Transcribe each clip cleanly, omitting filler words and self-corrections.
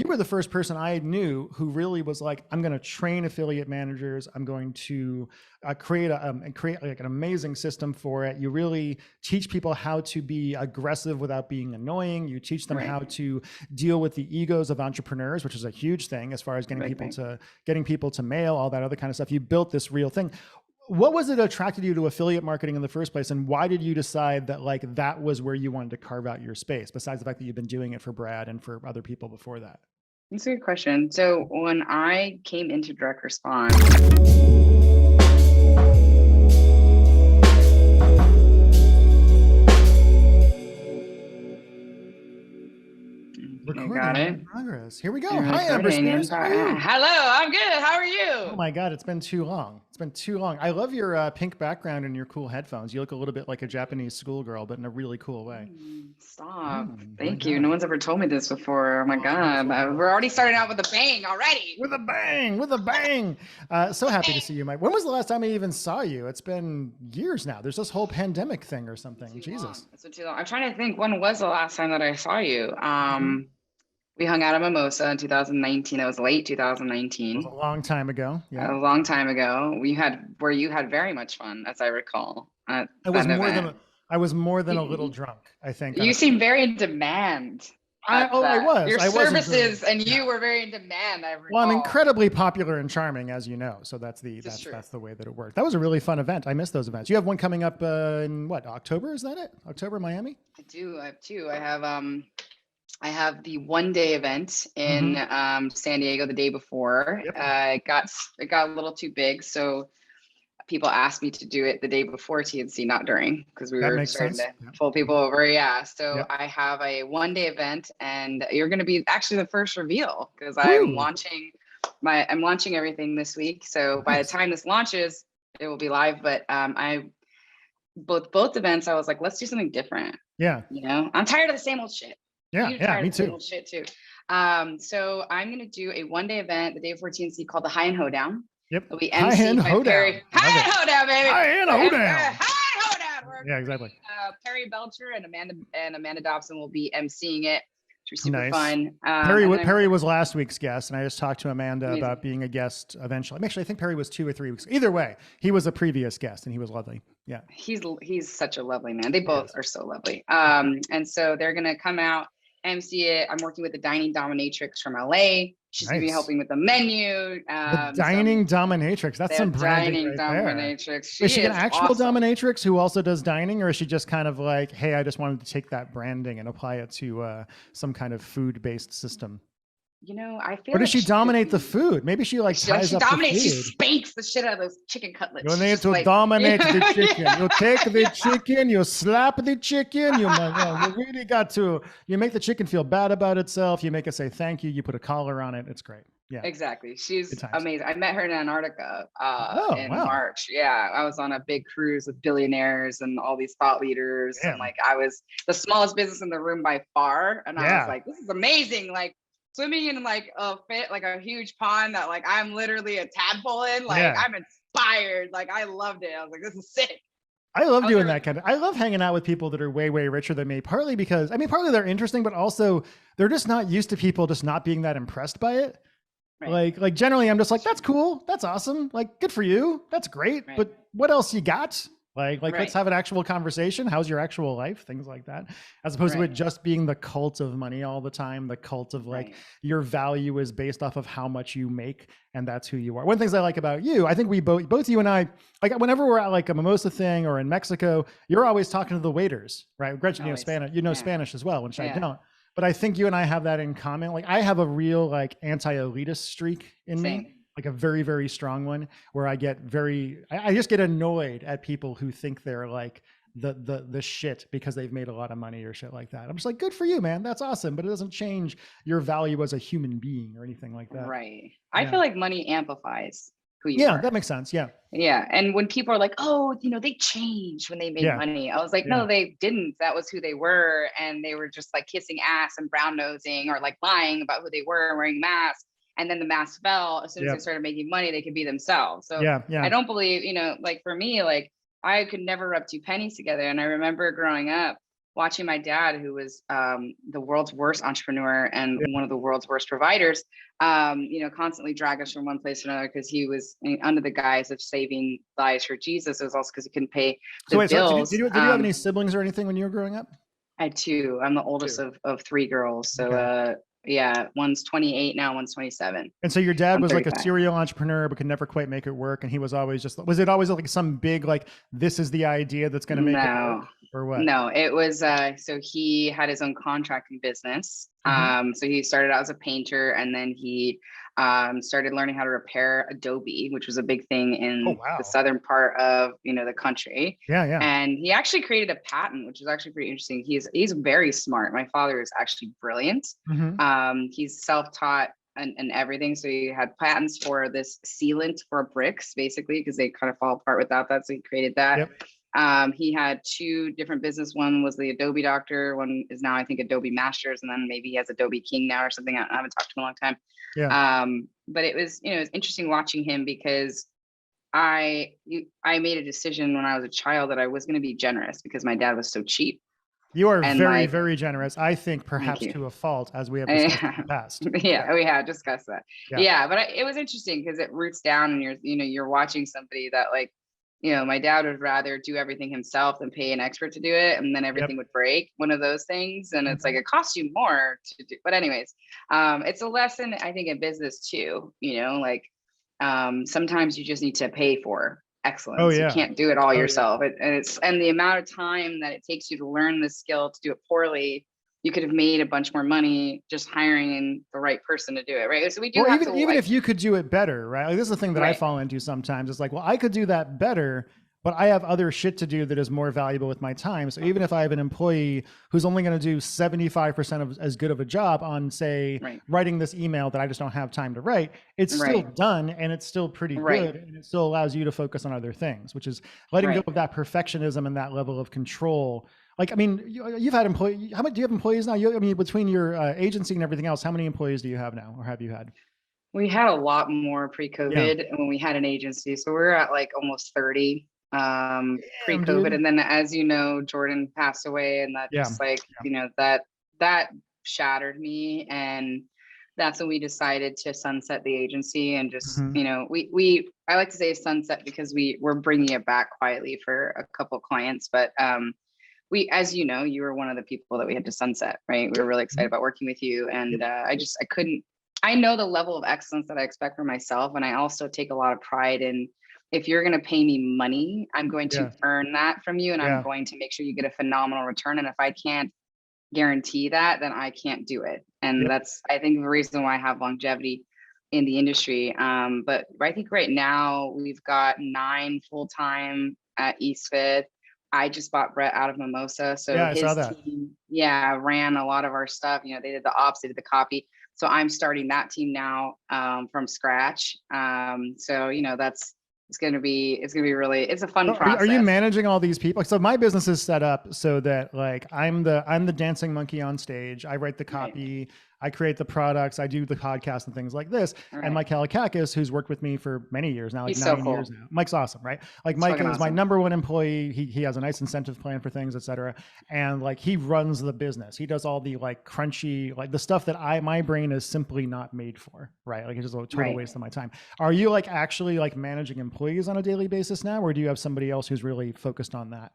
you were the first person I knew who really was like, I'm going to train affiliate managers. I'm going to create like an amazing system for it. You really teach people how to be aggressive without being annoying. You teach them how to deal with the egos of entrepreneurs, which is a huge thing as far as getting people to mail, all that other kind of stuff. You built this real thing. What was it that attracted you to affiliate marketing in the first place? And why did you decide that like that was where you wanted to carve out your space, besides the fact that you've been doing it for Brad and for other people before that? That's a good question. So when I came into direct response, Recording in progress. Here we go. You're Hi, Amber Spears. How are you? Hello, I'm good. How are you? Oh my God, it's been too long. It's been too long. I love your pink background and your cool headphones. You look a little bit like a Japanese schoolgirl, but in a really cool way. Stop. Thank you. No one's ever told me this before. Oh my God. We're already starting out with a bang already. With a bang, with a bang. So happy to see you, Mike. When was the last time I even saw you? It's been years now. There's this whole pandemic thing or something. Jesus. It's been too long. I'm trying to think, when was the last time that I saw you? We hung out at Mimosa in 2019. It was late 2019. It was a long time ago. Yeah. A long time ago. You had very much fun, as I recall. I was more than a little drunk, I think. You seem very in demand. I was. Your services and you were very in demand. I recall. Well, I'm incredibly popular and charming, as you know. So that's the way that it worked. That was a really fun event. I miss those events. You have one coming up in what, October? Is that it? October, Miami? I do. I have two. I have the one-day event in San Diego the day before. Yep. It got a little too big, so people asked me to do it the day before TNC, not during, because we were starting to pull people over. Yeah, so I have a one-day event, and you're going to be actually the first reveal because I'm launching everything this week. So by the time this launches, it will be live. But both events, I was like, let's do something different. Yeah, I'm tired of the same old shit. Yeah, me too. Shit too. So I'm gonna do a one-day event the day before TNC called the High and Hoedown. Yep. It'll be MC by Perry. High and Hoedown, baby. High and Hoedown. High and Hoedown. Yeah, exactly. Perry Belcher and Amanda Dobson will be emceeing it. Which was super fun. Perry was last week's guest, and I just talked to Amanda about being a guest eventually. Actually, I think Perry was 2 or 3 weeks. Either way, he was a previous guest, and he was lovely. Yeah. He's such a lovely man. They both are so lovely. And so they're gonna come out, MC it. I'm working with the Dining Dominatrix from LA. She's gonna be helping with the menu. The Dining Dominatrix. That's some branding Dominatrix. Is she an actual dominatrix who also does dining, or is she just kind of like, hey, I just wanted to take that branding and apply it to some kind of food-based system? I feel. Or does she dominate the food? Maybe she ties up the food. She spanks the shit out of those chicken cutlets. You need to dominate the chicken. You take the chicken, you slap the chicken. You really got to. You make the chicken feel bad about itself. You make it say thank you. You put a collar on it. It's great. Yeah, exactly. She's amazing. I met her in Antarctica in March. Yeah, I was on a big cruise with billionaires and all these thought leaders, and I was the smallest business in the room by far. And I was like, this is amazing. Swimming in a huge pond that I'm literally a tadpole in. I'm inspired. I loved it. I was like, this is sick. I love doing that kind of. I love hanging out with people that are way, way richer than me. Partly because partly they're interesting, but also they're just not used to people just not being that impressed by it. Right. Like generally, I'm just like, that's cool, that's awesome, good for you, that's great. Right. But what else you got? Let's have an actual conversation. How's your actual life? Things like that, as opposed to it just being the cult of money all the time. The cult of your value is based off of how much you make, and that's who you are. One of the things I like about you, I think we both you and I, whenever we're at a mimosa thing or in Mexico, you're always talking to the waiters, right? Gretchen, Spanish, Spanish as well, which I don't. But I think you and I have that in common. I have a real anti-elitist streak in me. A very, very strong one, where I just get annoyed at people who think they're the shit because they've made a lot of money or shit like that. I'm just like, good for you, man. That's awesome. But it doesn't change your value as a human being or anything like that. Right. I feel like money amplifies who you are. Yeah, that makes sense. Yeah. Yeah. And when people are like, oh, they changed when they made money. I was like, no, they didn't. That was who they were. And they were just kissing ass and brown nosing or lying about who they were and wearing masks. And then the mask fell. As soon as they started making money, they could be themselves. So I don't believe, for me, I could never rub two pennies together. And I remember growing up, watching my dad, who was the world's worst entrepreneur and Yeah. one of the world's worst providers, constantly drag us from one place to another because he was under the guise of saving lives for Jesus. It was also because he couldn't pay So the wait, so bills. did you have any siblings or anything when you were growing up? I had two. I'm the oldest Two. of three girls. So Okay. yeah, one's 28 now, one's 27. And so your dad I'm was like a 35. serial entrepreneur, but could never quite make it work. And he was always just, was it always like some big, like, this is the idea that's going to make it work, No, or what? no, it was so he had his own contracting business. Mhm. So he started out as a painter, and then he started learning how to repair Adobe, which was a big thing Oh, in the wow. southern part of the country. Yeah. Yeah. And he actually created a patent, which is actually pretty interesting. He's very smart. My father is actually brilliant. Hmm. He's self-taught and everything. So he had patents for this sealant for bricks, basically, because they kind of fall apart without that. So he created that. Yep. He had two different business. One was the Adobe Doctor. One is now, I think, Adobe Masters, and then maybe he has Adobe King now or something. I haven't talked to him in a long time. Yeah. But it was interesting watching him because I made a decision when I was a child that I was going to be generous because my dad was so cheap. You are And very, like, very generous. I think thank perhaps you. to a fault, as we have discussed in the past. Yeah. Yeah, we had discussed that. Yeah. Yeah, but it was interesting because it roots down, and you're watching somebody that, like, my dad would rather do everything himself than pay an expert to do it, and then Yep. everything would break. One of those things, and it's like Mhm. it costs you more to do. But anyways, it's a lesson I think in business too. Like, sometimes you just need to pay for Oh, excellence. You yeah. can't do it all Oh, yeah. yourself. And the amount of time that it takes you to learn the skill to do it poorly, you could have made a bunch more money just hiring the right person to do it, right? So we do Or have even to, even like, if you could do it better, right? Like, this is the thing that I right, fall into sometimes. It's like, well, I could do that better, but I have other shit to do that is more valuable with my time. So even if I have an employee who's only going to do 75% of as good of a job on, say, right, writing this email that I just don't have time to write, it's still right, done and it's still pretty right, good, and it still allows you to focus on other things, which is letting go right. of that perfectionism and that level of control. Like, I mean, you've had employees. How much do you have employees now? I mean, between your agency and everything else, how many employees do you have now, or have you had? We had a lot more Yeah. pre-COVID when we had an agency. So we're at like almost 30 Damn, pre-COVID. dude. And then, as you know, Jordan passed away, and that Yeah. just, like, that shattered me. And that's when we decided to sunset the agency and just, Mhm. I like to say sunset because we're bringing it back quietly for a couple of clients. But as you know, you were one of the people that we had to sunset, right? We were really excited Mhm. about working with you. Yep. And I couldn't, I know the level of excellence that I expect for myself. And I also take a lot of pride in, if you're going to pay me money, I'm going to Yeah. earn that from you. And I'm Yeah. going to make sure you get a phenomenal return. And if I can't guarantee that, then I can't do it. And Yep. that's, I think, the reason why I have longevity in the industry. But I think right now we've got 9 full-time at Eastfit. I just bought Brett out of Mimosa. So Yeah, I saw his that. team, yeah, ran a lot of our stuff. They did the ops, they did the copy. So I'm starting that team now from scratch. So it's a fun So are you process. managing all these people? So my business is set up so that, like, I'm the dancing monkey on stage. I write the Right, copy, I create the products, I do the podcast and things like this. And right. Mike Halakakis, who's worked with me for many years now, like He's so 9 years cool. now. Mike's awesome, right? Like, He's Mike fucking is my awesome. number one employee. He has a nice incentive plan for things, et cetera. And, like, he runs the business. He does all the, like, crunchy, like, the stuff that my brain is simply not made for, right? Like, it's just a total Right. waste of my time. Are you, like, actually, like, managing employees on a daily basis now, or do you have somebody else who's really focused on that?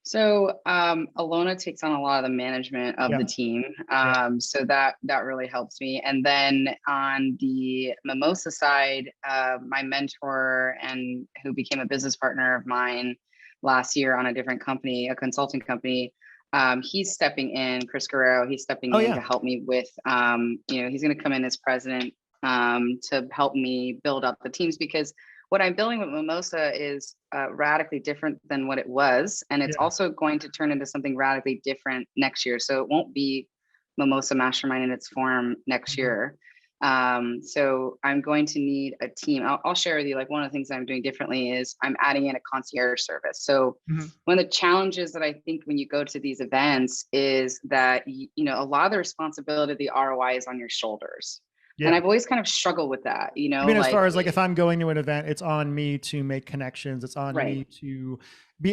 So Alona takes on a lot of the management of Yeah. the team. Yeah. So that really helps me. And then on the Mimosa side, my mentor, and who became a business partner of mine last year on a different company, a consulting company, he's stepping in, Chris Guerrero, he's stepping Oh, in yeah. to help me with, he's going to come in as president to help me build up the teams, because what I'm building with Mimosa is radically different than what it was. And it's Yeah. also going to turn into something radically different next year. So it won't be Mimosa Mastermind in its form next Mhm. year. So I'm going to need a team. I'll share with you, like, one of the things that I'm doing differently is I'm adding in a concierge service. So Mhm. one of the challenges that I think when you go to these events is that, a lot of the responsibility of the ROI is on your shoulders. And I've always kind of struggled with that, you know, I mean, as far as like, if I'm going to an event, it's on me to make connections. It's on me to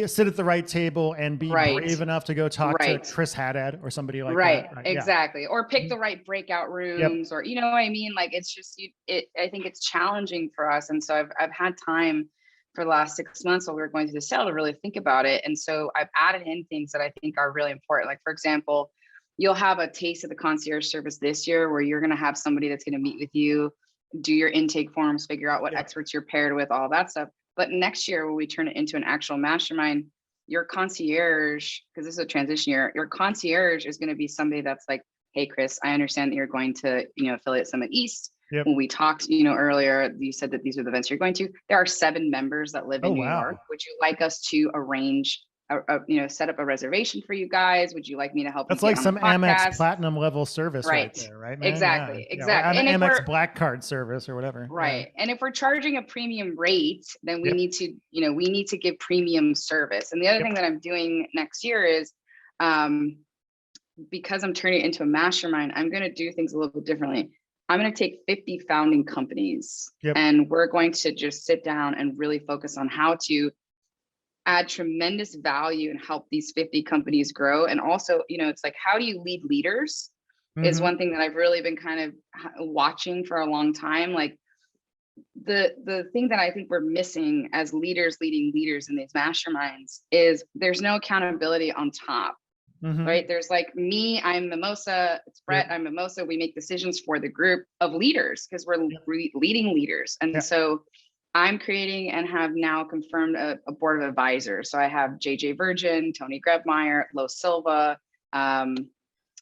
sit at the right table and be brave enough to go talk to Chris Haddad or somebody like that. Right. Exactly. Or pick the right breakout rooms, or, you know what I mean? Like, it's just, I think it's challenging for us. And so I've had time for the last 6 months while we were going through the sale to really think about it. And so I've added in things that I think are really important. Like, for example, you'll have a taste of the concierge service this year where you're going to have somebody that's going to meet with you, do your intake forms, figure out what experts you're paired with, all that stuff. But next year, when we turn it into an actual mastermind, your concierge, because this is a transition year, your concierge is going to be somebody that's like, hey, Chris, I understand that you're going to, Affiliate Summit East. When we talked, earlier, you said that these are the events you're going to. There are 7 members that live in New York. Would you like us to arrange set up a reservation for you guys? Would you like me to help? That's like some Amex platinum level service right there, right? Man? Exactly. And Amex Black Card service or whatever. Right. And if we're charging a premium rate, then we need to, we need to give premium service. And the other thing that I'm doing next year is, because I'm turning it into a mastermind, I'm going to do things a little bit differently. I'm going to take 50 founding companies and we're going to just sit down and really focus on how to add tremendous value and help these 50 companies grow. And also, it's like, how do you lead leaders is one thing that I've really been kind of watching for a long time. Like, the thing that I think we're missing as leaders leading leaders in these masterminds is there's no accountability on top. Right. There's like me, I'm Mimosa, it's Brett, I'm Mimosa. We make decisions for the group of leaders because we're leading leaders. And so I'm creating and have now confirmed a board of advisors. So I have JJ Virgin, Tony Grebmeyer, Lo Silva, and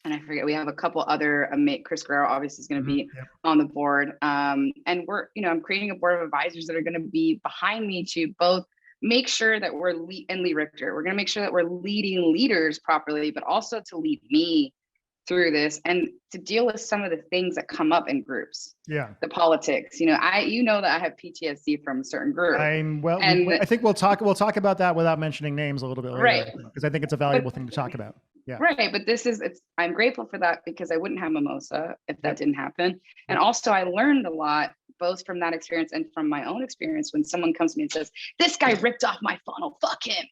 I forget, we have a couple other, Chris Guerrero obviously is going to be on the board. And we're, I'm creating a board of advisors that are going to be behind me to both make sure that we're and Lee Richter, we're going to make sure that we're leading leaders properly, but also to lead me through this and to deal with some of the things that come up in groups. The politics, that I have PTSD from a certain group. I think we'll talk about that without mentioning names a little bit later, because I think it's a valuable thing to talk about. Right. But I'm grateful for that because I wouldn't have Mimosa if that didn't happen. And also I learned a lot, both from that experience and from my own experience, when someone comes to me and says, this guy ripped off my funnel, fuck him,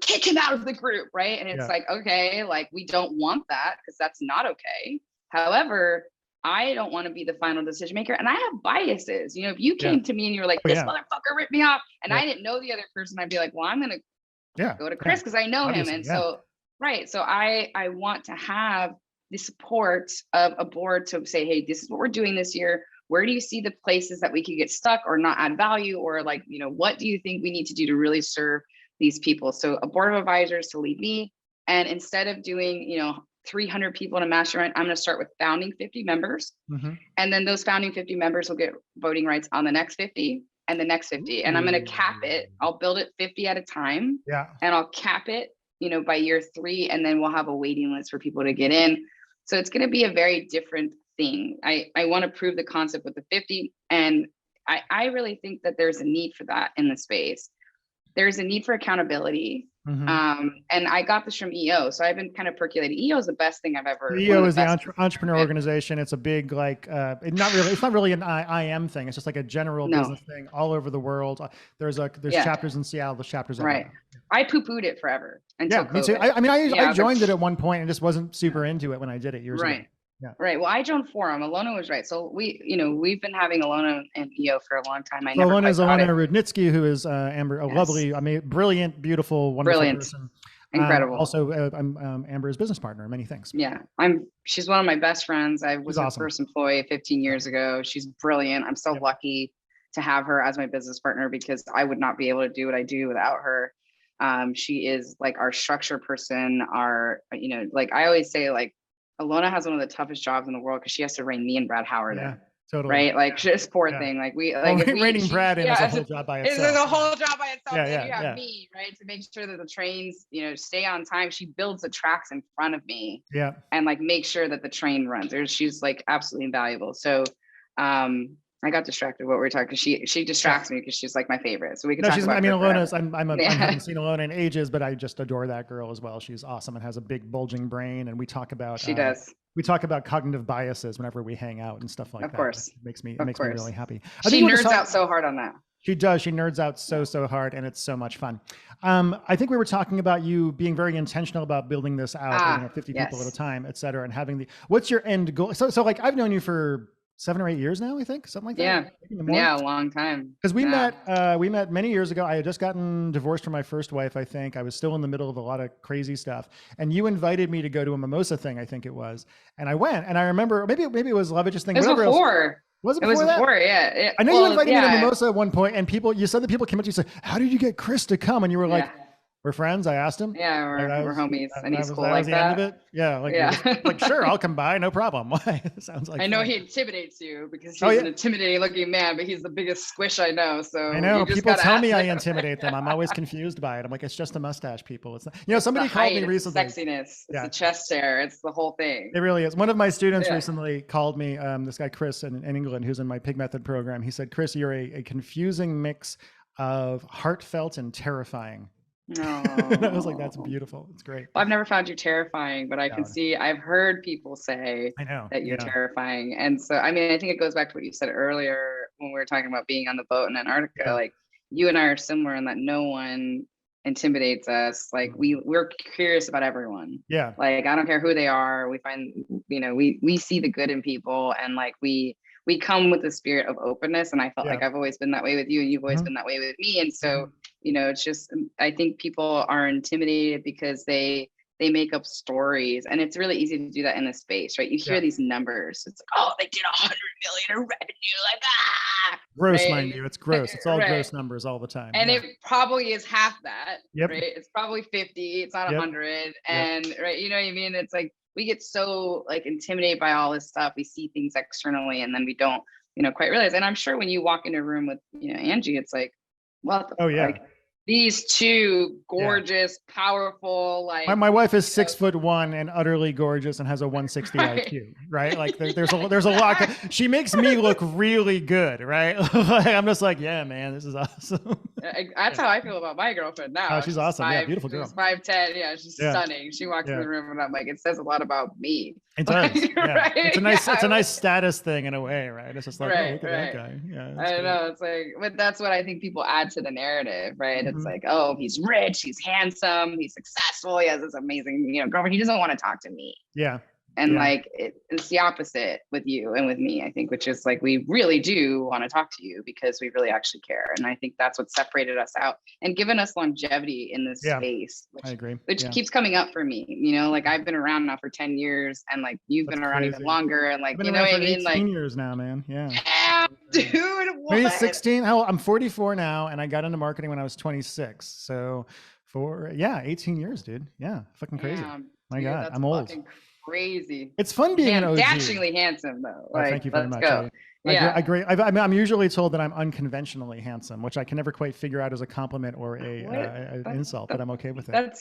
kick him out of the group. Right. And it's like, okay, like, we don't want that because that's not okay. However, I don't want to be the final decision maker. And I have biases. If you came to me and you were like, this motherfucker ripped me off, and I didn't know the other person, I'd be like, well, I'm going to go to Chris because I know him. And so, so I want to have the support of a board to say, hey, this is what we're doing this year. Where do you see the places that we could get stuck or not add value? Or like, what do you think we need to do to really serve these people? So a board of advisors to lead me. And instead of doing, 300 people in a mastermind, I'm going to start with founding 50 members. And then those founding 50 members will get voting rights on the next 50 and the next 50. And I'm going to cap it. I'll build it 50 at a time. And I'll cap it, by year 3. And then we'll have a waiting list for people to get in. So it's going to be a very different thing. I want to prove the concept with the 50. And I really think that there's a need for that in the space. There's a need for accountability. And I got this from EO. So I've been kind of percolating. EO is the best thing I've ever. EO is the entrepreneur organization. It's a big, like, it's not really an IM thing. It's just like a general business thing all over the world. There's chapters in Seattle, there's chapters everywhere. I poo-pooed it forever until COVID. Me too. I joined it at one point and just wasn't super into it when I did it years ago. Right. Well, I joined Forum. Alona was right. So we've been having Alona and EO for a long time. Alona is Alona Rudnitsky, who is Amber, a lovely, brilliant, beautiful, wonderful person. Incredible. Also, I'm Amber's business partner in many things. She's one of my best friends. I was her first employee 15 years ago. She's brilliant. I'm so lucky to have her as my business partner because I would not be able to do what I do without her. She is like our structure person, like I always say, like, Alona has one of the toughest jobs in the world because she has to rein me and Brad Howard in. Totally. Right. Like, just poor thing. Like raining Brad in is a whole job by itself. It's a whole job by itself. And you have me, right, to make sure that the trains, stay on time. She builds the tracks in front of me. And like make sure that the train runs. She's like absolutely invaluable. So I got distracted what we were talking because she distracts me because she's like my favorite. So we can talk about Alona's, I haven't seen Alona in ages, but I just adore that girl as well. She's awesome and has a big bulging brain. And we talk about, she does. we talk about cognitive biases whenever we hang out and stuff like Of that. course. It makes me Of course. really happy. She nerds out so hard on that. She does. She nerds out so hard, and it's so much fun. I think we were talking about you being very intentional about building this out, 50 people at a time, et cetera, and having what's your end goal? So like I've known you for 7 or 8 years now, I think, something like that. Yeah, a long time. Because we met many years ago. I had just gotten divorced from my first wife, I think. I was still in the middle of a lot of crazy stuff. And you invited me to go to a mimosa thing, I think it was. And I went. And I remember, maybe it was Lovage's thing. It was before. Was it before? Yeah. I know you invited me to mimosa at one point, and you said that people came up to you and said, "How did you get Chris to come?" And you were like, "We're friends." I asked him. Yeah, we're homies, and he's cool like that. that. End of it. Yeah, like sure, I'll come by, no problem. It sounds like I know he intimidates you because he's an intimidating looking man, but he's the biggest squish I know. So I know people tell me I intimidate them. I'm always confused by it. I'm like, it's just a mustache, people. It's not, somebody called me recently. Sexiness, it's the chest hair, it's the whole thing. It really is. One of my students recently called me. This guy Chris in England, who's in my Pig Method program. He said, "Chris, you're a confusing mix of heartfelt and terrifying." No, I was like, that's beautiful. It's great. Well, I've never found you terrifying, but I can see, I've heard people say that you're terrifying. And so, I mean, I think it goes back to what you said earlier when we were talking about being on the boat in Antarctica. Like you and I are similar in that no one intimidates us. Like we're curious about everyone. Yeah. Like, I don't care who they are. We find, we see the good in people, and like, we come with the spirit of openness. And I felt like I've always been that way with you, and you've always been that way with me. And so, it's just, I think people are intimidated because they make up stories, and it's really easy to do that in this space, right? You hear these numbers. It's like, oh, they did 100 million in revenue, like gross, mind you. It's gross. It's all gross numbers all the time. And it probably is half that, right? It's probably 50. It's not 100. And right, you know what I mean? It's like we get so like intimidated by all this stuff. We see things externally, and then we don't, quite realize. And I'm sure when you walk into a room with, Angie, it's like, what the like, these two gorgeous, powerful, like my wife is 6'1" and utterly gorgeous and has a 160 IQ, right? Like there's a lot. She makes me look really good, right? I'm just like, yeah, man, this is awesome. That's how I feel about my girlfriend now. Oh, she's awesome. Beautiful girl. She's 5'10". Yeah, she's stunning. She walks in the room and I'm like, it says a lot about me. It does. Right? It's a nice status thing in a way, right? It's just like, oh, look at that guy. Yeah, I know. It's like, but that's what I think people add to the narrative, right? It's like, oh, he's rich, he's handsome, he's successful, he has this amazing, girlfriend. He doesn't want to talk to me. Yeah. And like it's the opposite with you and with me, I think, which is like we really do want to talk to you because we really actually care. And I think that's what separated us out and given us longevity in this space. Which, I agree. Which keeps coming up for me. Like I've been around now for 10 years and like you've been around even longer. And like, you know what I mean? 18 years now, man. Yeah, dude. Maybe 16. I'm 44 now, and I got into marketing when I was 26. So 18 years, dude. Yeah. Fucking crazy. My God, I'm old. Crazy. It's fun being an OG. Dashingly handsome though. Like, thank you very much. Go. I agree. I'm usually told that I'm unconventionally handsome, which I can never quite figure out as a compliment or an insult, but I'm okay with it. That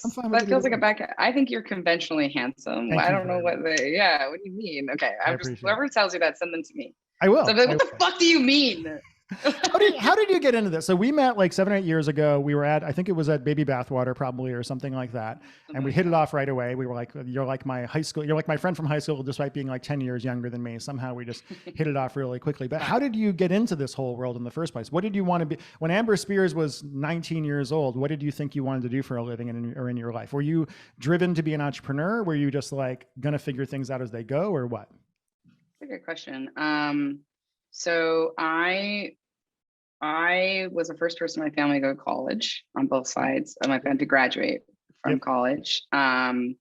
feels like a back. I think you're conventionally handsome. I don't know what what do you mean? Okay. Whoever tells you that, send them to me. I will. So what the fuck do you mean? How did you get into this? So we met like 7 or 8 years ago. We were I think it was at Baby Bathwater probably or something like that. And we hit it off right away. We were like, you're like my friend from high school, despite being like 10 years younger than me. Somehow we just hit it off really quickly. But how did you get into this whole world in the first place? What did you want to be? When Amber Spears was 19 years old, what did you think you wanted to do for a living or in your life? Were you driven to be an entrepreneur? Were you just like going to figure things out as they go, or what? That's a good question. So I was the first person in my family to go to college on both sides of my family to graduate from college. And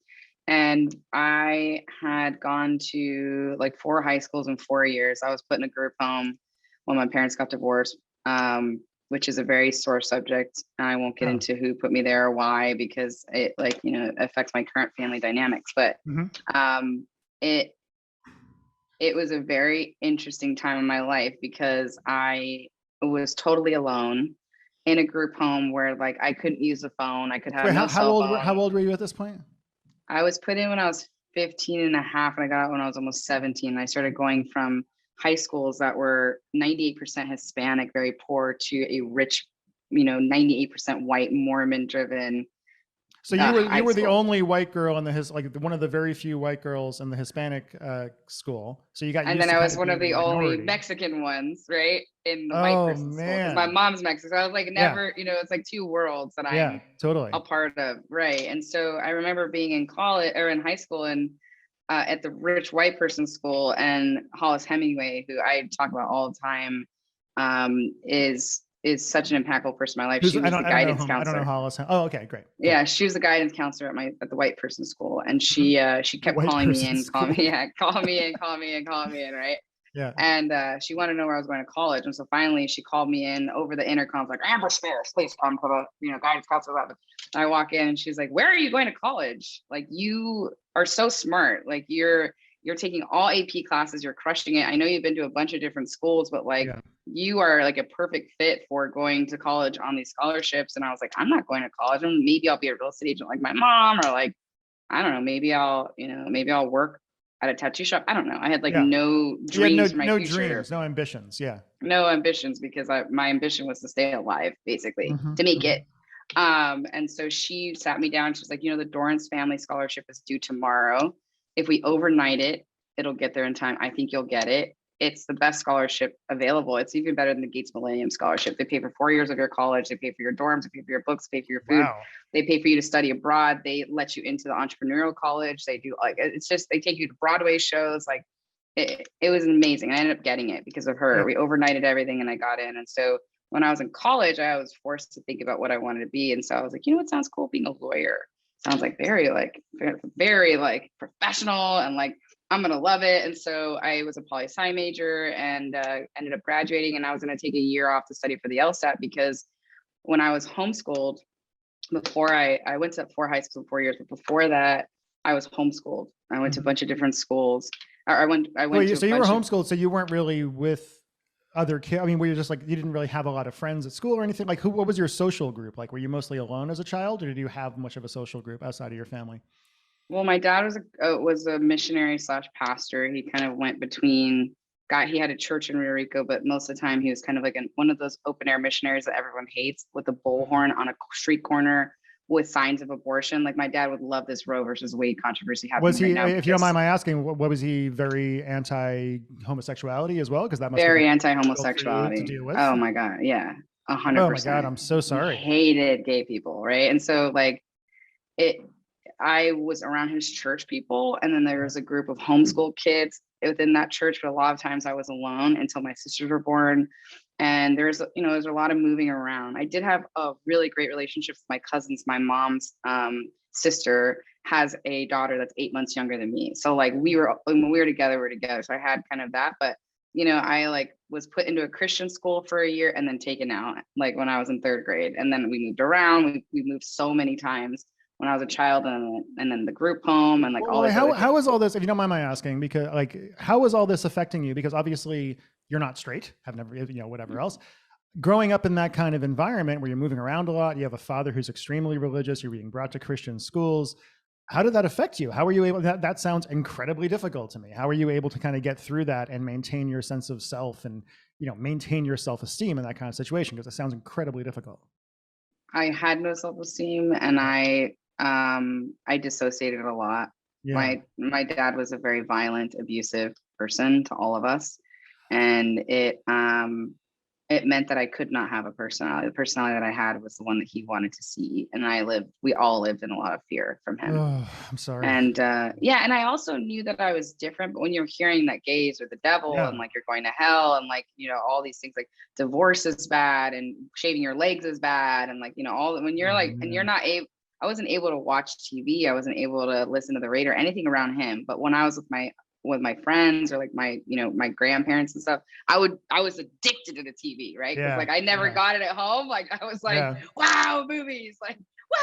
I had gone to like 4 high schools in 4 years. I was put in a group home when my parents got divorced, which is a very sore subject. I won't get into who put me there or why, because it affects my current family dynamics. But it was a very interesting time in my life because I was totally alone in a group home where like I couldn't use the phone. I could have how old were you at this point? I was put in when I was 15 and a half, and I got out when I was almost 17. I started going from high schools that were 98% Hispanic, very poor, to a rich, 98% white, Mormon driven. So you high were the school. only white girl in like one of the very few white girls in the Hispanic school. So you got And used then to I kind was of one of being the the only minority. Mexican ones, right, in the white Oh person school because my man. mom's Mexican. So I was like, Yeah. never, it's like two worlds that Yeah, I'm totally. a part of, right? And so I remember being in college or in high school and at the rich white person school, and Hollis Hemingway, who I talk about all the time, is such an impactful person in my life. Who's She was the I don't know guidance him. I don't know counselor. Hollis. Oh, okay, great. Cool. Yeah, she was the guidance counselor at the white person school, and Mhm. she The kept white calling me person in, calling school. me, yeah, call me in, call me in, call me in, right? Yeah. And she wanted to know where I was going to college, and so finally she called me in over the intercom, like, Amber Spears, please come to the guidance counselor office. And I walk in, and she's like, "Where are you going to college? Like, you are so smart. Like, you're taking all AP classes, you're crushing it. I know you've been to a bunch of different schools, but like." Yeah. You are like a perfect fit for going to college on these scholarships. And I was like, I'm not going to college. And maybe I'll be a real estate agent like my mom, or like, I don't know, maybe I'll work at a tattoo shop. I don't know. I had like Yeah. no You had dreams for my no future, dreams, no ambitions. Yeah. no ambitions, because my ambition was to stay alive, basically, Hmm. to make Hmm. it. And so she sat me down. She's like, the Dorrance family scholarship is due tomorrow. If we overnight it, it'll get there in time. I think you'll get it. It's the best scholarship available. It's even better than the Gates Millennium Scholarship. They pay for 4 years of your college. They pay for your dorms. They pay for your books. They pay for your food. Wow. They pay for you to study abroad. They let you into the entrepreneurial college. They do, like, it's just, they take you to Broadway shows. Like, it was amazing. I ended up getting it because of her. Yeah. We overnighted everything and I got in. And so when I was in college, I was forced to think about what I wanted to be. And so I was like, what sounds cool? Being a lawyer. Sounds like very like professional, and like I'm gonna love it. And so I was a poli sci major and ended up graduating. And I was gonna take a year off to study for the LSAT because when I was homeschooled, before I went to 4 high schools in 4 years, but before that I was homeschooled. I went to a Mhm. bunch of different schools. I went to a So you were bunch of homeschooled, so you weren't really with other kids. I mean, were you just like, you didn't really have a lot of friends at school or anything? Like, what was your social group? Like, were you mostly alone as a child, or did you have much of a social group outside of your family? Well, my dad was a missionary slash pastor. He kind of went between. He had a church in Rio Rico, but most of the time he was kind of like one of those open air missionaries that everyone hates, with a Mhm. bullhorn on a street corner with signs of abortion. Like, my dad would love this Roe versus Wade controversy Was happening right he, now if you don't mind because my asking, what was he very anti-homosexuality as well? Because that must have been very difficult for you to anti-homosexuality. deal with. Oh my God, yeah, Oh my God, 100%. I'm so He sorry. hated gay people, right? And so like it I was around his church people, and then there was a group of homeschool kids within that church, but a lot of times I was alone until my sisters were born. And there's a lot of moving around. I did have a really great relationship with my cousins. My mom's sister has a daughter that's 8 months younger than me. So like when we were together, we are together. So I had kind of that, but I like was put into a Christian school for a year and then taken out like when I was in third grade. And then we moved around. We moved so many times when I was a child, and then the group home and like all Well, this other thing. how is all this, if you don't mind my asking, because like, how is all this affecting you? Because obviously you're not straight, have never, whatever else. Growing up in that kind of environment where you're moving around a lot, you have a father who's extremely religious, you're being brought to Christian schools. How did that affect you? How were you able, that sounds incredibly difficult to me. How are you able to kind of get through that and maintain your sense of self and, maintain your self-esteem in that kind of situation? Because it sounds incredibly difficult. I had no self-esteem, and I dissociated a lot. Yeah. My dad was a very violent, abusive person to all of us, and it meant that I could not have a personality. The personality that I had was the one that he wanted to see, and we all lived in a lot of fear from him. Oh, I'm sorry. And yeah, and I also knew that I was different. But when you're hearing that gays are the devil Yeah. and like you're going to hell and like all these things, like divorce is bad and shaving your legs is bad, and like all when you're Oh, like, and you're man. not able. I wasn't able to watch TV. I wasn't able to listen to the radio or anything around him. But when I was with my friends or like my grandparents and stuff, I was addicted to the TV, right? Because Yeah. like I never Yeah. got it at home. Like I was like, Yeah. wow, movies, like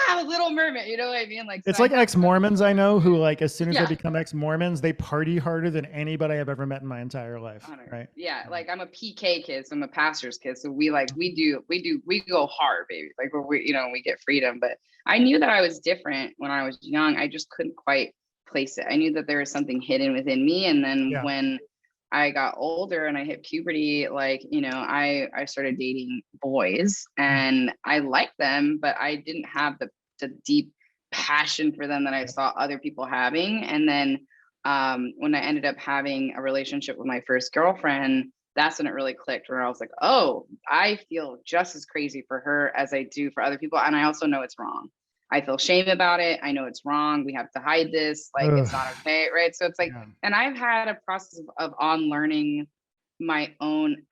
wow, Little Mermaid, you know what I mean? Like, so It's I like had some, ex-Mormons I know who, like, as soon as they yeah, become ex-Mormons, they party harder than anybody I've ever met in my entire life. honor. Right. Yeah, like I'm a PK kid, so I'm a pastor's kid. So we go hard, baby. Like we get freedom. But I knew that I was different when I was young. I just couldn't quite place it. I knew that there was something hidden within me. And then Yeah. when I got older and I hit puberty, like, I started dating boys Mm. and I liked them, but I didn't have the deep passion for them that I saw other people having. And then when I ended up having a relationship with my first girlfriend, that's when it really clicked, where I was like, oh, I feel just as crazy for her as I do for other people. And I also know it's wrong. I feel shame about it. I know it's wrong. We have to hide this. Like, Ugh. it's not okay. Right. So it's like, Yeah. and I've had a process of unlearning my own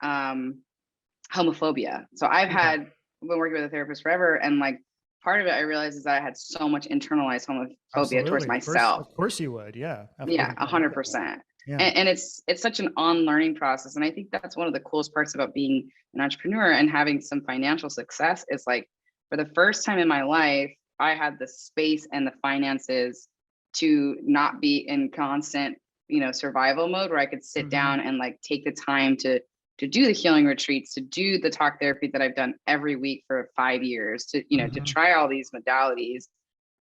homophobia. So I've Okay. been working with a therapist forever. And like, part of it I realized is that I had so much internalized homophobia towards Absolutely. myself. Of course you would. Yeah. Yeah, 100%. Yeah. And it's such an unlearning process. And I think that's one of the coolest parts about being an entrepreneur and having some financial success is like, for the first time in my life, I had the space and the finances to not be in constant, survival mode, where I could sit down and like take the time to do the healing retreats, to do the talk therapy that I've done every week for 5 years, to, to try all these modalities,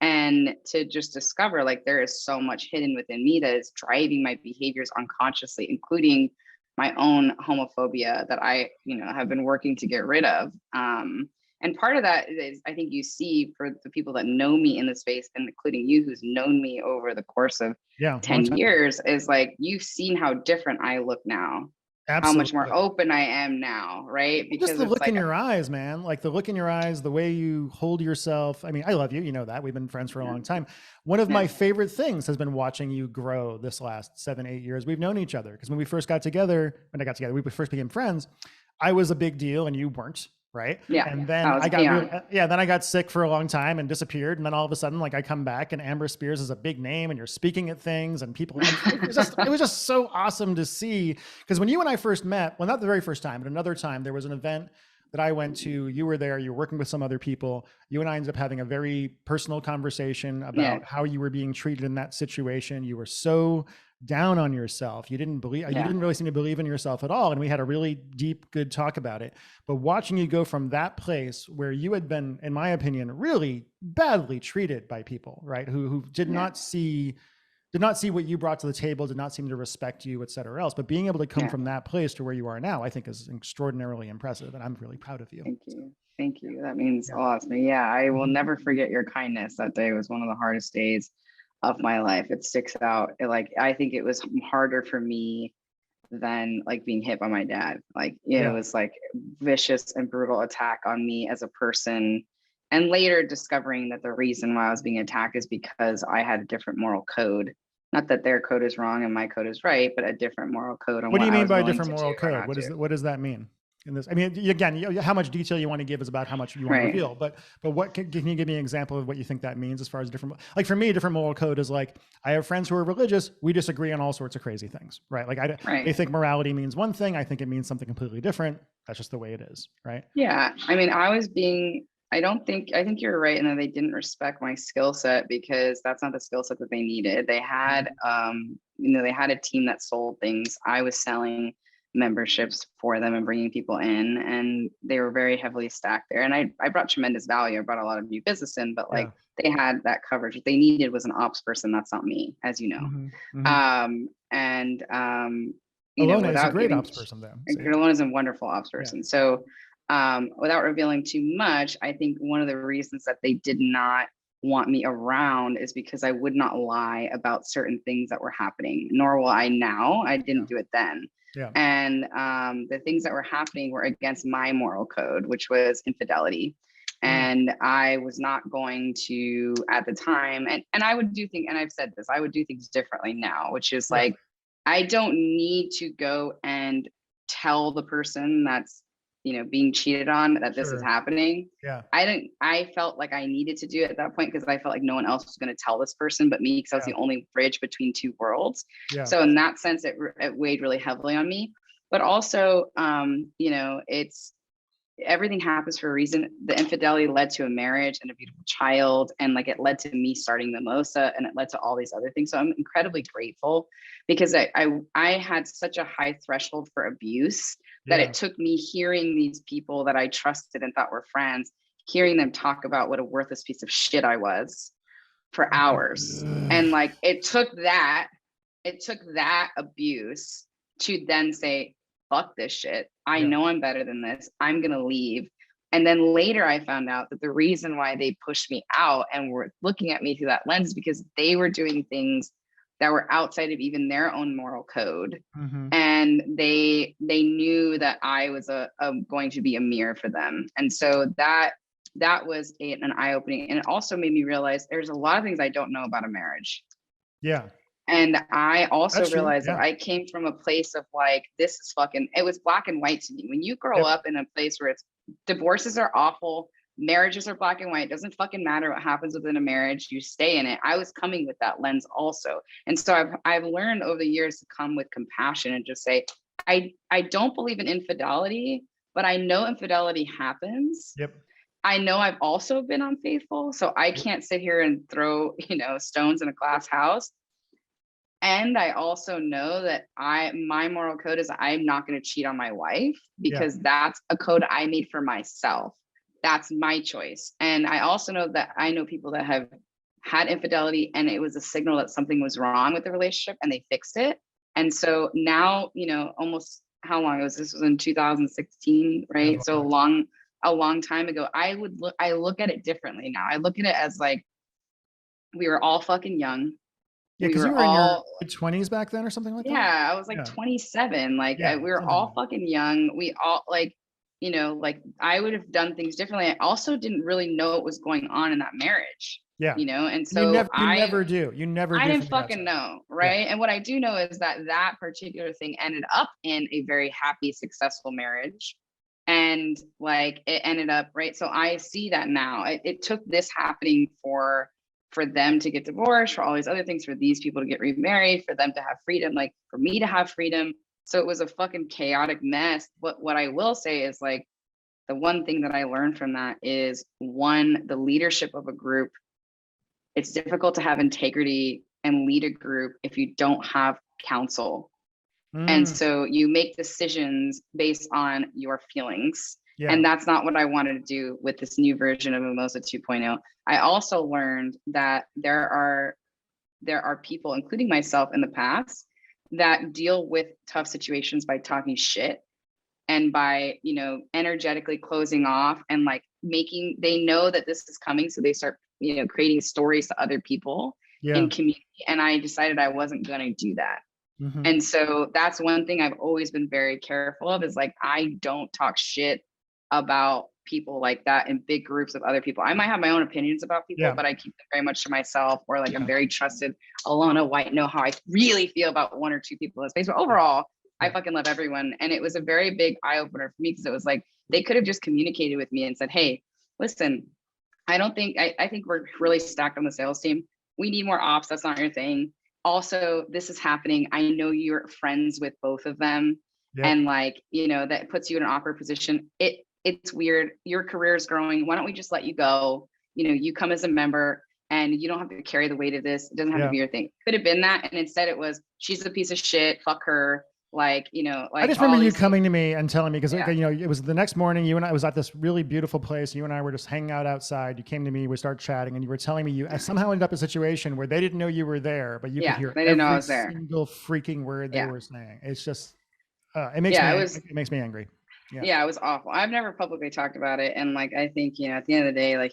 and to just discover like there is so much hidden within me that is driving my behaviors unconsciously, including my own homophobia that I, have been working to get rid of. And part of that is, I think you see for the people that know me in the space, and including you, who's known me over the course of 10 years, is like, you've seen how different I look now. How much more open I am now, right? Because just the look in your eyes, man, like the look in your eyes, the way you hold yourself. I mean, I love you, you know that. We've been friends for a long time. One of my favorite things has been watching you grow this last 7-8 years we've known each other. Because when we first got together, we first became friends, I was a big deal and you weren't. Right. Yeah. And then then I got sick for a long time and disappeared. And then all of a sudden, like, I come back and Amber Spears is a big name and you're speaking at things and people, it was just so awesome to see. Because when you and I first met, well, not the very first time, but another time, there was an event that I went to, you were there, you were working with some other people. You and I ended up having a very personal conversation about how you were being treated in that situation. You were so down on yourself. You didn't really seem to believe in yourself at all. And we had a really deep, good talk about it. But watching you go from that place where you had been, in my opinion, really badly treated by people, right? Who did not see what you brought to the table, did not seem to respect you, et cetera else. But being able to come from that place to where you are now, I think is extraordinarily impressive. And I'm really proud of you. Thank you. Thank you. That means a lot to me. Yeah, I will never forget your kindness. That day was one of the hardest days of my life. It sticks out. I think it was harder for me than like being hit by my dad. It was like vicious and brutal attack on me as a person. And later discovering that the reason why I was being attacked is because I had a different moral code. Not that their code is wrong and my code is right, but a different moral code. What do you mean by a different moral code? What does that mean? In this, I mean, again, how much detail you want to give is about how much you want to reveal. But what can you give me an example of what you think that means as far as different? Like for me, a different moral code is like, I have friends who are religious. We disagree on all sorts of crazy things, right? Like they think morality means one thing. I think it means something completely different. That's just the way it is, right? Yeah, I mean, I think you're right in that they didn't respect my skill set, because that's not the skill set that they needed. They had, they had a team that sold things. I was selling memberships for them and bringing people in, and they were very heavily stacked there. And I brought tremendous value. I brought a lot of new business in, but they had that coverage. What they needed was an ops person. That's not me, as you know. Alona is a great ops person though. Alona is a wonderful ops person. So without revealing too much, I think one of the reasons that they did not want me around is because I would not lie about certain things that were happening, nor will I now. I didn't do it then. And the things that were happening were against my moral code, which was infidelity. And I was not going to, at the time, and I would do things, and I've said this, I would do things differently now, which is like, I don't need to go and tell the person that's, being cheated on that this is happening. I felt like I needed to do it at that point, because I felt like no one else was going to tell this person but me, because I was the only bridge between two worlds. So in that sense, it weighed really heavily on me. But also, it's, everything happens for a reason. The infidelity led to a marriage and a beautiful child, and like it led to me starting Mimosa, and it led to all these other things. So I'm incredibly grateful, because I had such a high threshold for abuse that it took me hearing these people that I trusted and thought were friends, hearing them talk about what a worthless piece of shit I was for hours. And like it took that abuse to then say, fuck this shit. I know I'm better than this. I'm going to leave. And then later I found out that the reason why they pushed me out and were looking at me through that lens, because they were doing things that were outside of even their own moral code. Mm-hmm. And they knew that I was going to be a mirror for them. And so that was an eye-opening. And it also made me realize there's a lot of things I don't know about a marriage. Yeah. And I also realized that I came from a place of like, this is fucking, it was black and white to me. When you grow up in a place where it's divorces are awful, marriages are black and white, it doesn't fucking matter what happens within a marriage, you stay in it. I was coming with that lens also. And so I've learned over the years to come with compassion and just say, I don't believe in infidelity, but I know infidelity happens. Yep. I know I've also been unfaithful, so I can't sit here and throw, stones in a glass house. And I also know that my moral code is I'm not going to cheat on my wife, because that's a code I made for myself. That's my choice. And I also know that I know people that have had infidelity and it was a signal that something was wrong with the relationship and they fixed it. And so now, almost how long was this? Was in 2016, right? So a long time ago. I look at it differently now. I look at it as like, we were all fucking young. Yeah, because you were in your 20s back then or something like that? Yeah, I was like 27. Like we were all fucking young. We all like I would have done things differently. I also didn't really know what was going on in that marriage. Yeah. And so you never do. I didn't fucking know. Right. Yeah. And what I do know is that particular thing ended up in a very happy, successful marriage. And like it ended up, right. So I see that now. It took this happening for them to get divorced, for all these other things, for these people to get remarried, for them to have freedom, like for me to have freedom. So it was a fucking chaotic mess. What I will say is like, the one thing that I learned from that is the leadership of a group. It's difficult to have integrity and lead a group if you don't have counsel. And so you make decisions based on your feelings. Yeah. And that's not what I wanted to do with this new version of Mimosa 2.0. I also learned that there are people, including myself in the past, that deal with tough situations by talking shit and by, energetically closing off and like they know that this is coming. So they start, creating stories to other people in community. And I decided I wasn't going to do that. Mm-hmm. And so that's one thing I've always been very careful of, is like, I don't talk shit about people like that in big groups of other people. I might have my own opinions about people, but I keep them very much to myself, or like I'm very trusted. Alona White know how I really feel about one or two people in the space. But overall, I fucking love everyone. And it was a very big eye opener for me, because it was like, they could have just communicated with me and said, hey, listen, I think we're really stacked on the sales team. We need more ops. That's not your thing. Also, this is happening. I know you're friends with both of them. Yep. And like, that puts you in an awkward position. It's weird. Your career is growing. Why don't we just let you go? You come as a member and you don't have to carry the weight of this. It doesn't have to be your thing. Could have been that. And instead it was, she's a piece of shit. Fuck her. Like, like I just remember you coming to me and telling me, because it was the next morning, you and I was at this really beautiful place. You and I were just hanging out outside. You came to me, we started chatting, and you were telling me you somehow ended up in a situation where they didn't know you were there, but you could hear every single freaking word they were saying. It's just, it makes me angry. Yeah, it was awful. I've never publicly talked about it. And like, I think, at the end of the day, like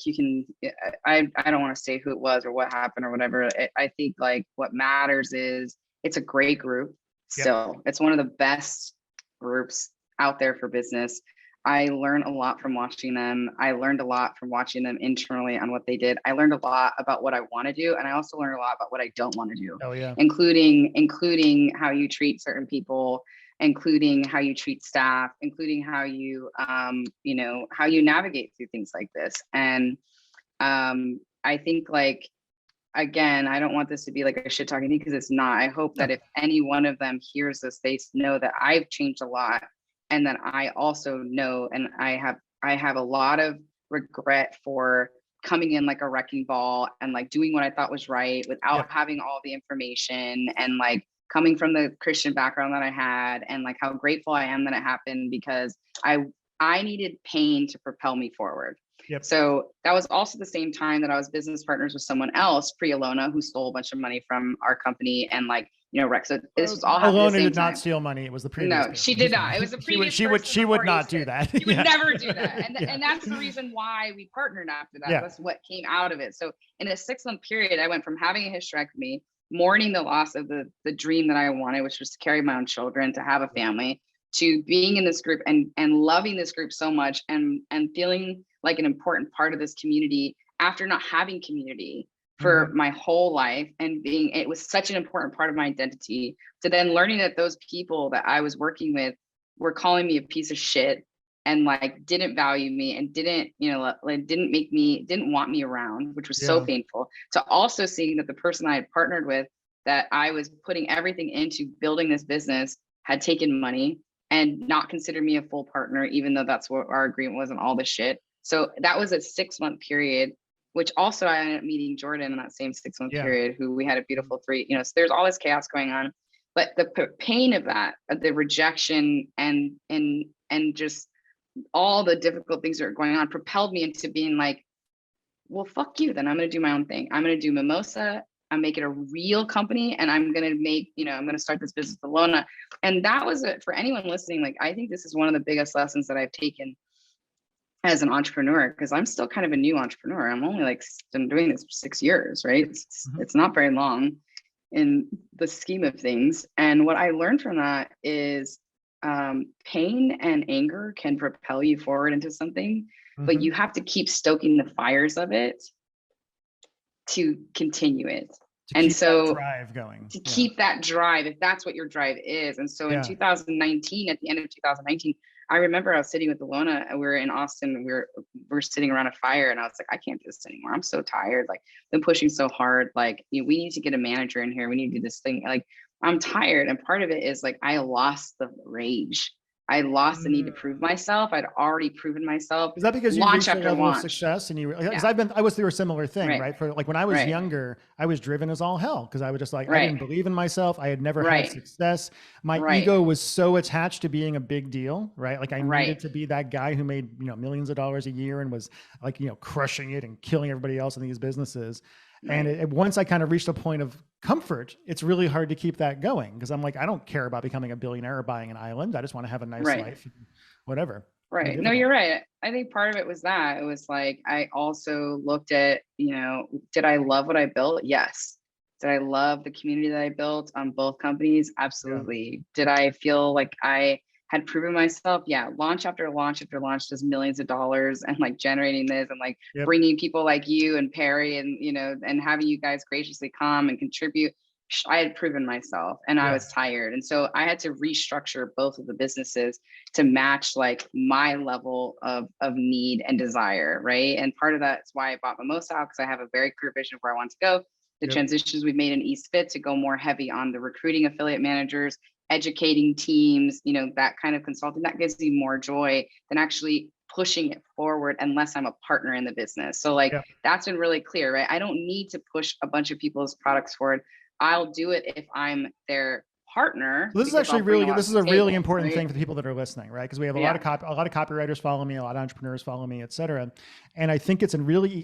I don't want to say who it was or what happened or whatever. I think like what matters is it's a great group. Still, it's one of the best groups out there for business. I learned a lot from watching them. I learned a lot from watching them internally on what they did. I learned a lot about what I want to do. And I also learned a lot about what I don't want to do, including how you treat certain people, including how you treat staff, including how you, how you navigate through things like this. And I think like, again, I don't want this to be like a shit talking thing, because it's not. I hope that if any one of them hears this, they know that I've changed a lot, and that I also know, and I have a lot of regret for coming in like a wrecking ball and like doing what I thought was right without having all the information, and like coming from the Christian background that I had, and like how grateful I am that it happened, because I needed pain to propel me forward. Yep. So that was also the same time that I was business partners with someone else, pre-Alona, who stole a bunch of money from our company and like, wreck. So this was all happening at the Alona same did not time. steal money. It was the previous No, person. she did not. It was the previous person. She would not do that. You would Yeah. never do that. And, Yeah. and that's the reason why we partnered after that. Yeah. That's what came out of it. So in a 6-month period, I went from having a hysterectomy, mourning the loss of the dream that I wanted, which was to carry my own children, to have a family, to being in this group and loving this group so much and feeling like an important part of this community after not having community for my whole life, and it was such an important part of my identity, to then learning that those people that I was working with were calling me a piece of shit and like didn't value me and didn't, like didn't want me around, which was so painful. To also seeing that the person I had partnered with, that I was putting everything into building this business, had taken money and not considered me a full partner, even though that's what our agreement was and all this shit. So that was a 6-month period, which also I ended up meeting Jordan in that same 6-month period, who we had a beautiful 3, so there's all this chaos going on. But the pain of that, of the rejection and just all the difficult things that are going on, propelled me into being like, well, fuck you, then I'm going to do my own thing. I'm going to do Mimosa. I'm making a real company, and I'm going to make, I'm going to start this business with Alona. And that was it for anyone listening. Like, I think this is one of the biggest lessons that I've taken as an entrepreneur, because I'm still kind of a new entrepreneur. I'm only been doing this for 6 years, right? It's not very long in the scheme of things. And what I learned from that is pain and anger can propel you forward into something, but you have to keep stoking the fires of it to continue it. And so drive going, to keep that drive, if that's what your drive is. And so in 2019, at the end of 2019, I remember I was sitting with Alona, and we were in Austin. We're sitting around a fire, and I was like, I can't do this anymore. I'm so tired. Like, been pushing so hard. Like, we need to get a manager in here. We need to do this thing. Like, I'm tired. And part of it is like, I lost the rage. I lost the need to prove myself. I'd already proven myself. Is that because you reached a level of success and because I was through a similar thing, right? For like when I was younger, I was driven as all hell because I was just like, I didn't believe in myself. I had never had success. My ego was so attached to being a big deal, right? Like I needed to be that guy who made, millions of dollars a year and was like, crushing it and killing everybody else in these businesses. And once I kind of reached a point of comfort, it's really hard to keep that going because I'm like, I don't care about becoming a billionaire or buying an island. I just want to have a nice life, whatever. Right. No, you're right. I think part of it was that. It was like, I also looked at, did I love what I built? Yes. Did I love the community that I built on both companies? Absolutely. Yeah. Did I feel like I had proven myself? Yeah. Launch after launch after launch, does millions of dollars and like generating this and like bringing people like you and Perry and, and having you guys graciously come and contribute. I had proven myself and I was tired. And so I had to restructure both of the businesses to match like my level of need and desire. Right. And part of that is why I bought Mimosa out, because I have a very clear vision of where I want to go. The transitions we've made in East Fit to go more heavy on the recruiting affiliate managers, educating teams, that kind of consulting, that gives me more joy than actually pushing it forward unless I'm a partner in the business. So like, that's been really clear, right? I don't need to push a bunch of people's products forward. I'll do it if I'm their partner. This is actually this is a really important thing for the people that are listening, right? Because we have a lot of copywriters follow me, a lot of entrepreneurs follow me, et cetera. And I think it's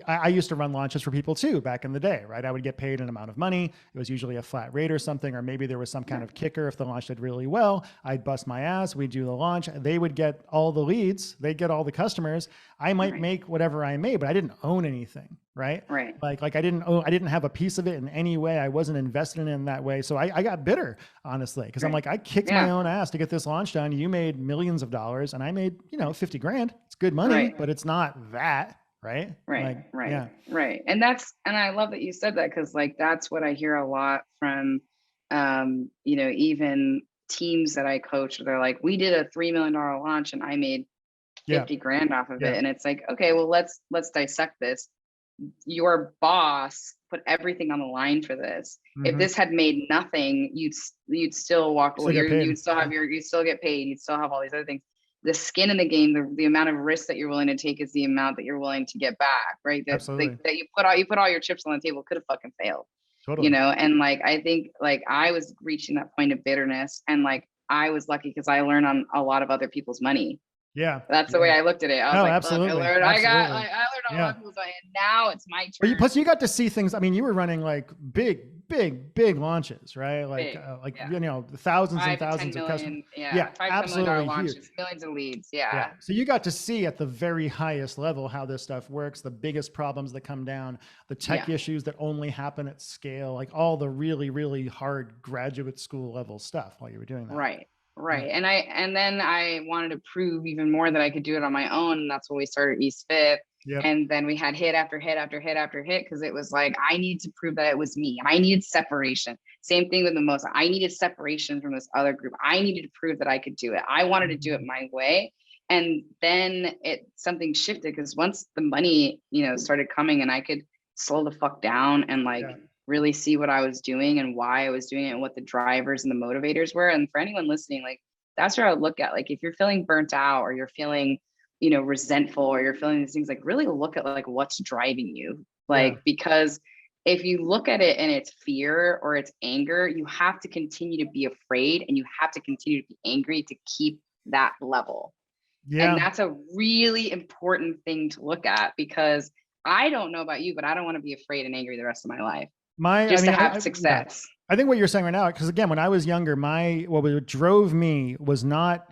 I used to run launches for people too back in the day, right? I would get paid an amount of money. It was usually a flat rate or something, or maybe there was some kind of kicker. If the launch did really well, I'd bust my ass. We'd do the launch. They would get all the leads. They'd get all the customers. I might make whatever I made, but I didn't own anything. Right. Like I didn't have a piece of it in any way. I wasn't invested in it in that way. So I got bitter, honestly, because I'm like, I kicked my own ass to get this launch done. You made millions of dollars and I made, 50 grand. It's good money, but it's not that. Right. Right. And I love that you said that, because like, that's what I hear a lot from, even teams that I coach. They're like, we did a $3 million launch and I made 50 grand off of it. And it's like, okay, well, let's dissect this. Your boss put everything on the line for this. If this had made nothing, you'd still walk away. You'd still get paid. You'd still have all these other things. The skin in the game, the amount of risk that you're willing to take is the amount that you're willing to get back, right? That you put all your chips on the table could have fucking failed. Totally. And like, I think like I was reaching that point of bitterness, and like I was lucky because I learned on a lot of other people's money. Yeah. That's the way I looked at it. I was like, absolutely. Look, I learned on other people's money, and now it's my turn. Plus you got to see things. I mean, you were running like big big launches, right? Big. Yeah. you know, thousands and 5 to 10 thousands of customers. million. Yeah. Yeah, 5 to $10 million absolutely huge. launches, millions of leads. Yeah. Yeah. So you got to see at the very highest level how this stuff works, the biggest problems that come down, the tech Yeah. issues that only happen at scale, like all the really, really hard graduate school level stuff while you were doing that. Right. Yeah. Right. And then I wanted to prove even more that I could do it on my own. And that's when we started East Fifth. Yep. And then we had hit after hit after hit after hit, because it was like, I need to prove that it was me. I needed separation. Same thing with Mimosa. I needed separation from this other group. I needed to prove that I could do it. I wanted to do it my way. And then something shifted, because once the money, you know, started coming and I could slow the fuck down and like really see what I was doing and why I was doing it and what the drivers and the motivators were. And for anyone listening, like, that's where I would look at, like, if you're feeling burnt out or you're feeling, you know, resentful, or you're feeling these things, like really look at like what's driving you. Like, because if you look at it and it's fear or it's anger, you have to continue to be afraid and you have to continue to be angry to keep that level. And that's a really important thing to look at, because I don't know about you, but I don't want to be afraid and angry the rest of my life. To have success. I think what you're saying right now, because again, when I was younger, what drove me was not,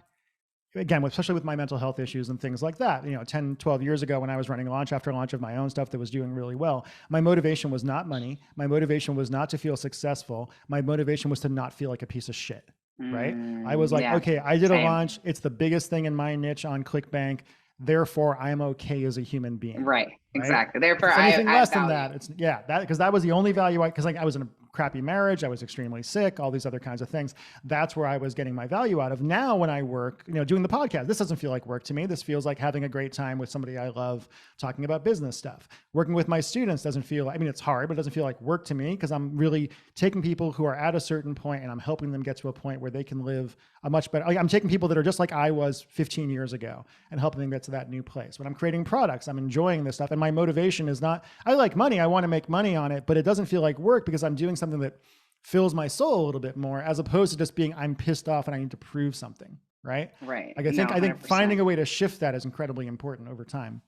again, especially with my mental health issues and things like that, you know, 10, 12 years ago when I was running launch after launch of my own stuff that was doing really well, my motivation was not money. My motivation was not to feel successful. My motivation was to not feel like a piece of shit. Right. I was like, okay, I did a launch. It's the biggest thing in my niche on ClickBank. Therefore, I'm okay as a human being. Right. Exactly. Therefore, anything less than that, it's because that was the only value because like I was in a crappy marriage, I was extremely sick, all these other kinds of things. That's where I was getting my value out of. Now, when I work, you know, doing the podcast, this doesn't feel like work to me. This feels like having a great time with somebody I love, talking about business stuff. Working with my students doesn't feel, I mean, it's hard, but it doesn't feel like work to me, because I'm really taking people who are at a certain point and I'm helping them get to a point where they can live a much better, I'm taking people that are just like I was 15 years ago and helping them get to that new place. When I'm creating products, I'm enjoying this stuff. And my motivation is not, I like money, I want to make money on it, but it doesn't feel like work because I'm doing something that fills my soul a little bit more, as opposed to just being, I'm pissed off and I need to prove something. Right. Right. Like I think finding a way to shift that is incredibly important over time.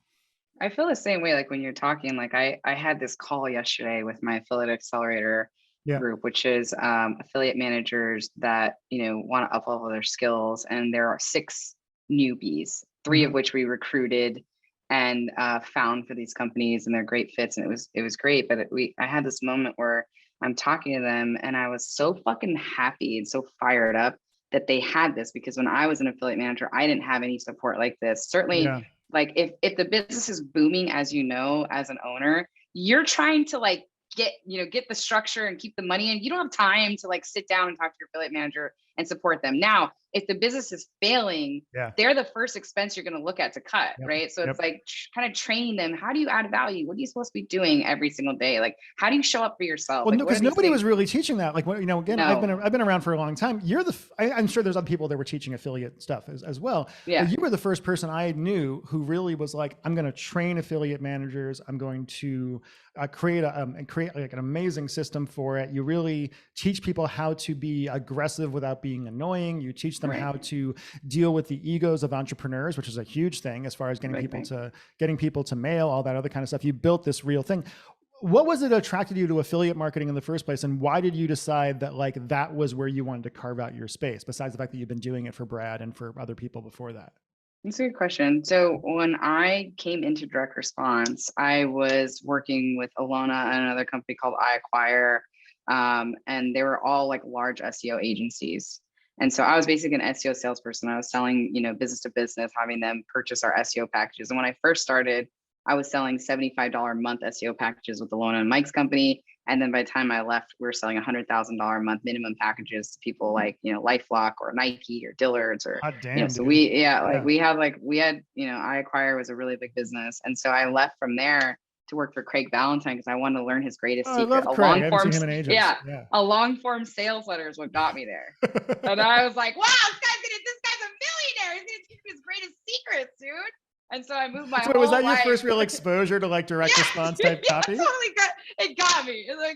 I feel the same way. Like when you're talking, like I had this call yesterday with my affiliate accelerator group, which is affiliate managers that, you know, want to up-level their skills. And there are 6 newbies, 3 of which we recruited and found for these companies, and they're great fits. And it was great. But I had this moment where I'm talking to them and I was so fucking happy and so fired up that they had this, because when I was an affiliate manager, I didn't have any support like this. Certainly, like if the business is booming, as you know, as an owner, you're trying to like get the structure and keep the money in. You don't have time to like sit down and talk to your affiliate manager and support them. Now, if the business is failing, they're the first expense you're going to look at to cut, right? So it's like kind of training them. How do you add value? What are you supposed to be doing every single day? Like, how do you show up for yourself? Well, because nobody was really teaching that. Like, you know, again, I've been around for a long time. I'm sure there's other people that were teaching affiliate stuff as well. Yeah. But you were the first person I knew who really was like, I'm going to train affiliate managers. I'm going to create like an amazing system for it. You really teach people how to be aggressive without being annoying. You teach them how to deal with the egos of entrepreneurs, which is a huge thing as far as getting people to mail, all that other kind of stuff. You built this real thing. What was it that attracted you to affiliate marketing in the first place? And why did you decide that like that was where you wanted to carve out your space, besides the fact that you've been doing it for Brad and for other people before that? That's a good question. So when I came into direct response, I was working with Alona and another company called iAcquire, and they were all like large SEO agencies. And so I was basically an SEO salesperson. I was selling, you know, business to business, having them purchase our SEO packages. And when I first started, I was selling $75 a month SEO packages with Alona and Mike's company. And then by the time I left, we were selling $100,000 a month minimum packages to people like, you know, LifeLock or Nike or Dillard's or, you know, so we had, you know, iAcquire was a really big business. And so I left from there to work for Craig Valentine because I wanted to learn his greatest secret. I love Craig. I haven't seen him in ages. A long form sales letter is what got me there. And I was like, wow, this guy's a millionaire. He's gonna teach me his greatest secrets, dude. And so I moved my whole was that life. your first real exposure to like direct response type copy? It got me. It totally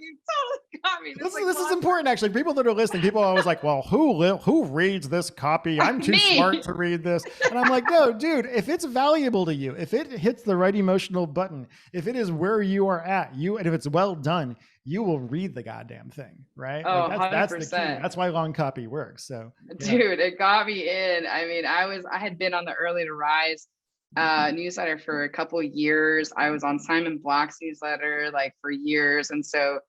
copy. This is important, actually. People that are listening, people are always like, well, who reads this copy? I'm too smart to read this. And I'm like, no, dude, if it's valuable to you, if it hits the right emotional button, if it is where you are at, and if it's well done, you will read the goddamn thing, right? Oh, Like that's the 100%. key. That's why long copy works. So dude, it got me in. I mean, I had been on the Early to Rise newsletter for a couple of years. I was on Simon Black's newsletter like for years. And so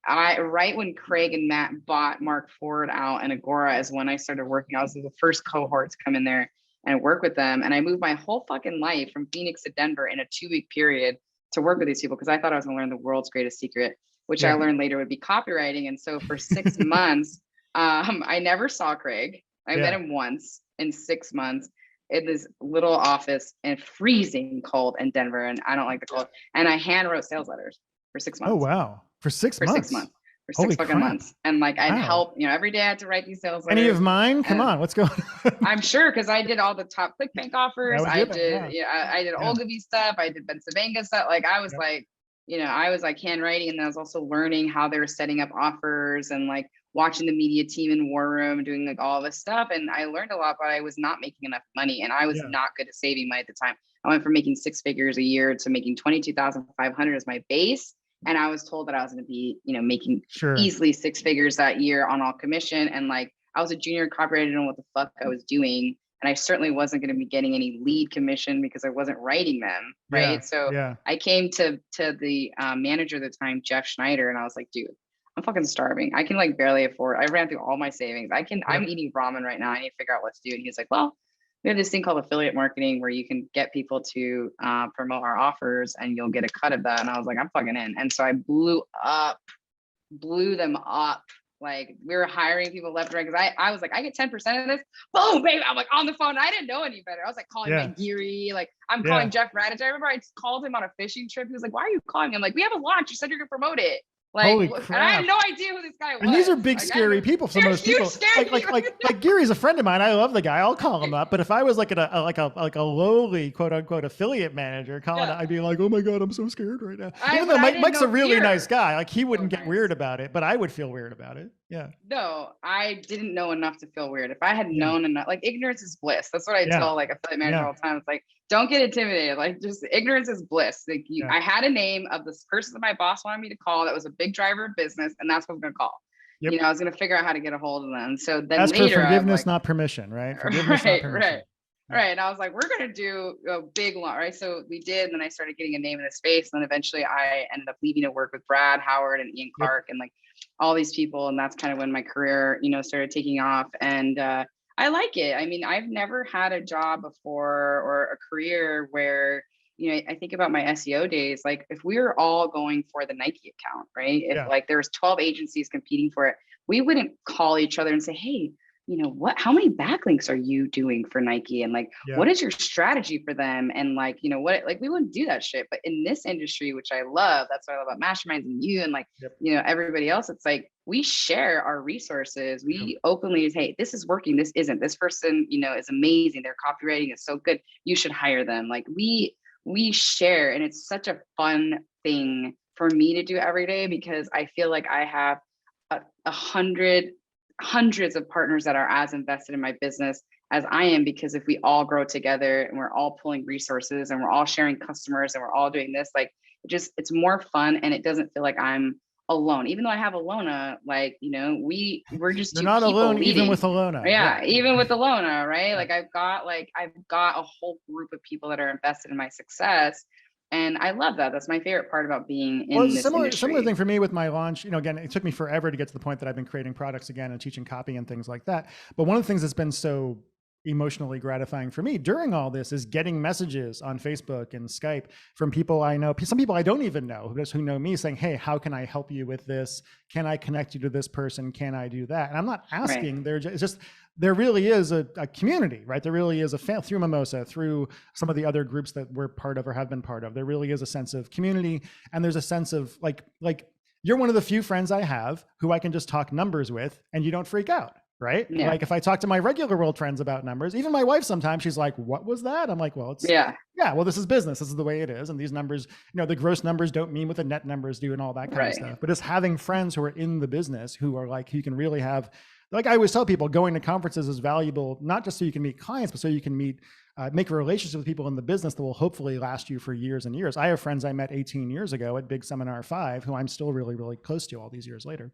right when Craig and Matt bought Mark Ford out and Agora is when I started working. I was the first cohort to come in there and work with them. And I moved my whole fucking life from Phoenix to Denver in a 2-week period to work with these people because I thought I was gonna learn the world's greatest secret, which I learned later would be copywriting. And so for 6 months, I never saw Craig. I met him once in 6 months in this little office and freezing cold in Denver. And I don't like the cold. And I hand wrote sales letters for 6 months. Oh, wow. For 6 months? 6 months. For six fucking months. And like I'd help, every day I had to write these sales letters. Any of mine? Come on, what's going on? I'm sure, because I did all the top ClickBank offers. I did Ogilvy stuff. I did Pennsylvania stuff. Like I was like, I was like handwriting, and then I was also learning how they were setting up offers and like watching the media team in War Room, doing like all this stuff. And I learned a lot, but I was not making enough money, and I was not good at saving money at the time. I went from making 6 figures a year to making 22,500 as my base. And I was told that I was going to be, making easily 6 figures that year on all commission. And like, I was a junior copywriter, I didn't know what the fuck I was doing. And I certainly wasn't going to be getting any lead commission because I wasn't writing them. Right. So I came to the manager at the time, Jeff Schneider, and I was like, dude, I'm fucking starving. I can like barely afford. I ran through all my savings. I'm eating ramen right now. I need to figure out what to do. And he was like, well, we have this thing called affiliate marketing where you can get people to promote our offers and you'll get a cut of that. And I was like, I'm fucking in. And so I blew them up. Like we were hiring people left and right. Cause I was like, I get 10% of this. Boom, baby. I'm like on the phone. I didn't know any better. I was like calling Mike Geary. Like I'm calling Jeff Radich. I remember I called him on a fishing trip. He was like, why are you calling me? I'm like, we have a launch. You said you're gonna promote it. Like, holy crap. And I had no idea who this guy was. And these are big, scary people. Some of those people, like Gary's a friend of mine. I love the guy. I'll call him up. But if I was like a lowly quote unquote affiliate manager calling, I'd be like, oh my god, I'm so scared right now. Even though Mike's a really nice guy, like he wouldn't get weird about it, but I would feel weird about it. Yeah. No, I didn't know enough to feel weird. If I had known enough, like ignorance is bliss. That's what I tell like affiliate manager all the time. It's like, don't get intimidated. Like just ignorance is bliss. Like I had a name of this person that my boss wanted me to call that was a big driver of business, and that's what I'm gonna call. I was gonna figure out how to get a hold of them. So then as later, for forgiveness, not permission, right? Forgiveness, not permission. Right. And I was like, we're gonna do a big launch, right? So we did, and then I started getting a name in the space. And then eventually I ended up leaving to work with Brad Howard and Ian Clark and like all these people. And that's kind of when my career, started taking off. And I like it. I mean, I've never had a job before or a career where, I think about my SEO days, like if we were all going for the Nike account, right? If like there was 12 agencies competing for it, we wouldn't call each other and say, hey, how many backlinks are you doing for Nike? And like, what is your strategy for them? And like, we wouldn't do that shit. But in this industry, which I love, that's what I love about masterminds and you and like, everybody else, it's like, we share our resources. We openly say, hey, this is working. This isn't. This person, is amazing. Their copywriting is so good. You should hire them. Like we share, and it's such a fun thing for me to do every day because I feel like I have hundreds of partners that are as invested in my business as I am, because if we all grow together and we're all pulling resources and we're all sharing customers and we're all doing this, like it's more fun, and it doesn't feel like I'm alone. Even though I have Alona, like, we're just You're not alone leading. Even with Alona. Even with Alona, right? Like I've got a whole group of people that are invested in my success. And I love that. That's my favorite part about being in this industry. Similar thing for me with my launch. Again, it took me forever to get to the point that I've been creating products again and teaching copy and things like that. But one of the things that's been so emotionally gratifying for me during all this is getting messages on Facebook and Skype from people I know, some people I don't even know, who know me, saying, hey, how can I help you with this? Can I connect you to this person? Can I do that? And I'm not asking, it's just, there really is a community, right? There really is through Mimosa, through some of the other groups that we're part of or have been part of, there really is a sense of community. And there's a sense of like you're one of the few friends I have who I can just talk numbers with and you don't freak out. right? Yeah. Like if I talk to my regular world friends about numbers, even my wife, sometimes she's like, what was that? I'm like, well, it's, Yeah. well, this is business. This is the way it is. And these numbers, the gross numbers don't mean what the net numbers do and all that kind of Right. stuff. But it's having friends who are in the business who are like, who can really have, like I always tell people, going to conferences is valuable, not just so you can meet clients, but so you can make relationships with people in the business that will hopefully last you for years and years. I have friends I met 18 years ago at Big Seminar 5 who I'm still really, really close to all these years later.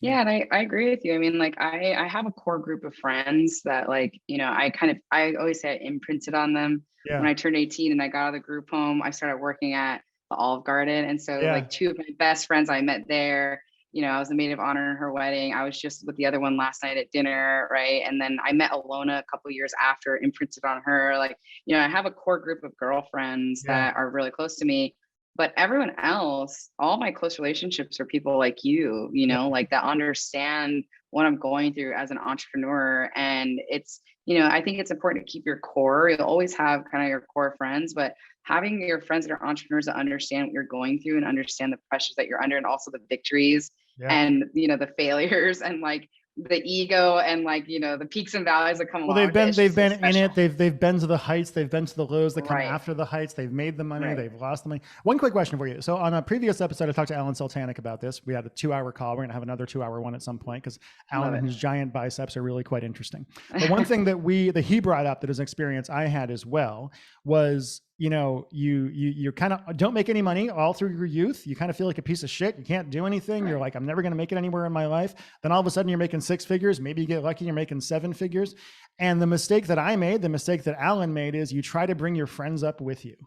Yeah, and I agree with you. I mean, like I have a core group of friends that like, I always say I imprinted on them. Yeah. When I turned 18 and I got out of the group home, I started working at the Olive Garden. And so Yeah. like two of my best friends I met there, I was the maid of honor in her wedding. I was just with the other one last night at dinner, right? And then I met Alona a couple years after, imprinted on her. Like, I have a core group of girlfriends that are really close to me. But everyone else, all my close relationships are people like you, like that understand what I'm going through as an entrepreneur. And it's, I think it's important to keep your core. You'll always have kind of your core friends, but having your friends that are entrepreneurs that understand what you're going through and understand the pressures that you're under, and also the victories and, the failures and like the ego and like, the peaks and valleys that come along. Well, they've been in it. They've been to the heights. They've been to the lows that come after the heights. They've made the money. They've lost the money. One quick question for you. So on a previous episode, I talked to Alan Sultanic about this. We had a 2-hour call. We're going to have another 2-hour one at some point because Alan and his giant biceps are really quite interesting. But one thing that he brought up that is an experience I had as well was, you kind of don't make any money all through your youth. You kind of feel like a piece of shit. You can't do anything. You're like, I'm never going to make it anywhere in my life. Then all of a sudden you're making 6 figures. Maybe you get lucky, you're making 7 figures. And the mistake that I made, the mistake that Alan made is you try to bring your friends up with you.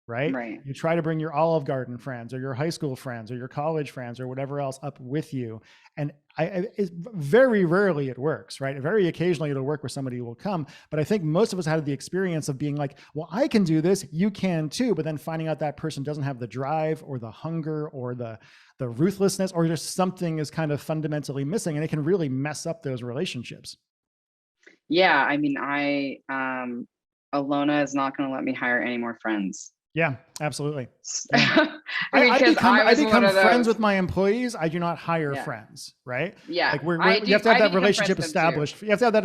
Right? You try to bring your Olive Garden friends or your high school friends or your college friends or whatever else up with you. And very rarely it works, right? Very occasionally it'll work where somebody will come. But I think most of us had the experience of being like, well, I can do this. You can too. But then finding out that person doesn't have the drive or the hunger or the ruthlessness, or just something is kind of fundamentally missing, and it can really mess up those relationships. Yeah. I mean, Alona is not going to let me hire any more friends. Yeah, absolutely. Yeah. I become friends with my employees. I do not hire friends, right? Yeah. Like you have to have that relationship established. You have to have that.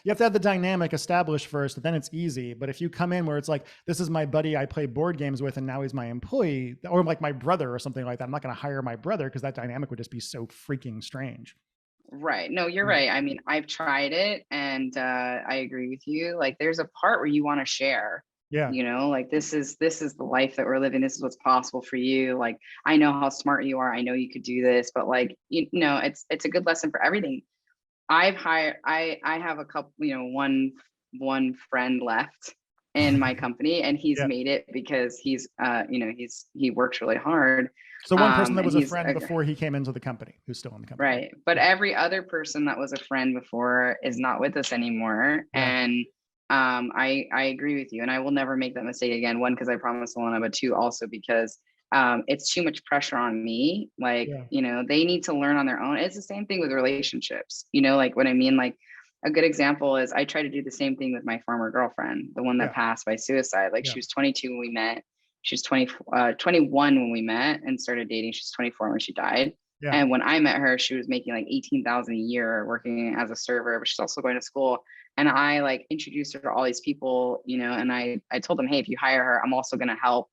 You have to have the dynamic established first. Then it's easy. But if you come in where it's like, this is my buddy I play board games with, and now he's my employee, or like my brother or something like that, I'm not going to hire my brother because that dynamic would just be so freaking strange. Right. No, you're right. I mean, I've tried it, and I agree with you. Like, there's a part where you want to share. Yeah. Like this is the life that we're living. This is what's possible for you. Like, I know how smart you are. I know you could do this, but like, it's a good lesson for everything. I have a couple, one friend left in my company, and he's made it because he works really hard. So one person that was a friend before he came into the company, who's still in the company. Right. But every other person that was a friend before is not with us anymore. Yeah. And I agree with you, and I will never make that mistake again. One, because I promised Alona, but two, also because it's too much pressure on me. Like, they need to learn on their own. It's the same thing with relationships. Like what I mean, like a good example is I try to do the same thing with my former girlfriend, the one that passed by suicide. Like she was 22 when we met. She was 21 when we met and started dating. She's 24 when she died. Yeah. And when I met her, she was making like $18,000 a year working as a server, but she's also going to school. And I like introduced her to all these people, and I told them, hey, if you hire her, I'm also going to help,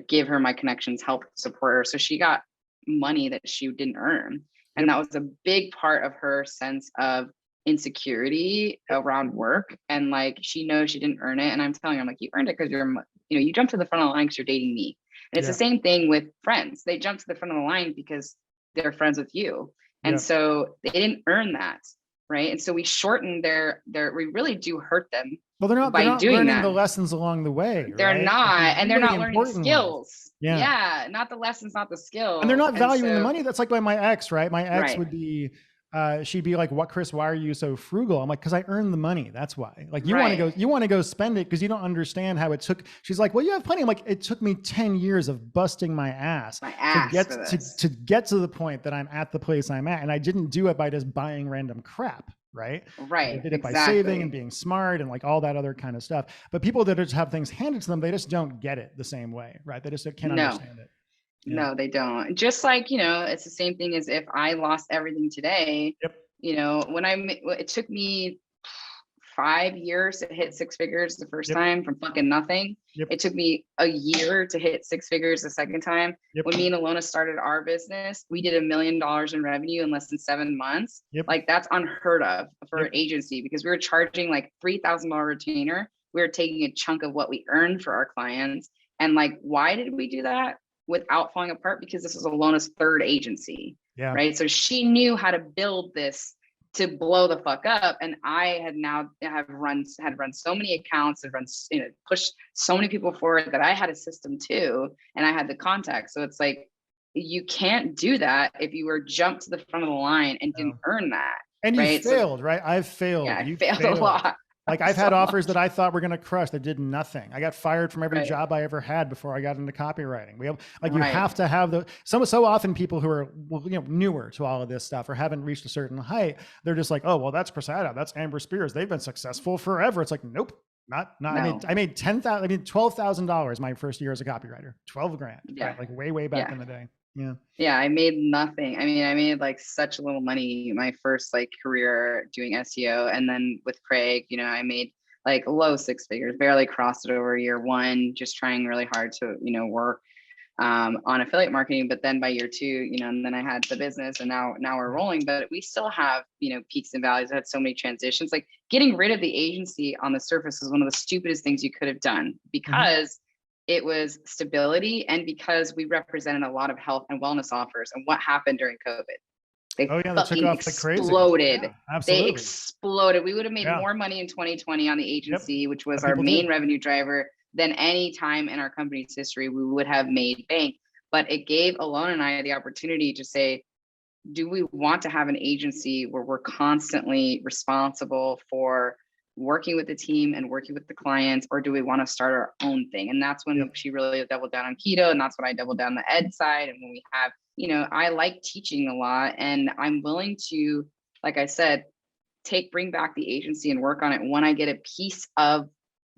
give her my connections, help support her. So she got money that she didn't earn. And that was a big part of her sense of insecurity around work. And like, she knows she didn't earn it. And I'm telling her, I'm like, you earned it because you jumped to the front of the line because you're dating me. And it's the same thing with friends. They jump to the front of the line because they're friends with you. And so they didn't earn that. Right. And so we shorten we really do hurt them. Well, they're not learning the lessons along the way. They're not, and they're not learning skills. Yeah. Not the lessons, not the skills. And they're not valuing the money. That's like by my ex, right? My ex would be, she'd be like, what, Chris, why are you so frugal? I'm like, because I earned the money. That's why. Like you want to go spend it because you don't understand how it took. She's like, well, you have plenty. I'm like, it took me 10 years of busting my ass to get to the point that I'm at the place I'm at. And I didn't do it by just buying random crap. Right. I did it by saving and being smart and like all that other kind of stuff. But people that just have things handed to them, they just don't get it the same way. Right. They just can't understand it. No, they don't. Just like, it's the same thing as if I lost everything today, You know, it took me 5 years to hit six figures the first Yep. time from fucking nothing. Yep. It took me a year to hit six figures the second time. Yep. When me and Alona started our business, we did $1 million in revenue in less than 7 months. Yep. Like that's unheard of for Yep. an agency, because we were charging like $3,000 retainer. We were taking a chunk of what we earned for our clients. And like, why did we do that without falling apart? Because this was Alona's third agency. Yeah. Right. So she knew how to build this to blow the fuck up. And I had run so many accounts and pushed so many people forward that I had a system too. And I had the contact. So it's like, you can't do that if you were jumped to the front of the line and didn't earn that. And you right? failed, right? I've failed. Yeah, you failed a lot. Like I've had offers that I thought were going to crush that did nothing. I got fired from every Right. job I ever had before I got into copywriting. We have like, you Right. have to have the, so often people who are, newer to all of this stuff or haven't reached a certain height, they're just like, oh, well, that's Prasada. That's Amber Spears. They've been successful forever. It's like, nope, not, No. I made $12,000 my first year as a copywriter, 12 grand, Yeah. right? Like way back in the day. Yeah. Yeah, I made nothing. I mean, I made like such little money my first like career doing SEO. And then with Craig, I made like low six figures, barely crossed it over year one, just trying really hard to, work on affiliate marketing. But then by year two, and then I had the business, and now we're rolling, but we still have, peaks and valleys. I had so many transitions. Like getting rid of the agency on the surface is one of the stupidest things you could have done, because it was stability, and because we represented a lot of health and wellness offers. And what happened during COVID? They took fucking off like crazy. exploded. Yeah, absolutely. They exploded. We would have made Yeah. more money in 2020 on the agency, which was But our people main did. revenue driver, than any time in our company's history we would have made bank. But it gave Alona and I the opportunity to say, do we want to have an agency where we're constantly responsible for working with the team and working with the clients, or do we want to start our own thing? And that's when she really doubled down on keto, and that's when I doubled down the ed side. And when we have, I like teaching a lot, and I'm willing to, like I said, bring back the agency and work on it when I get a piece of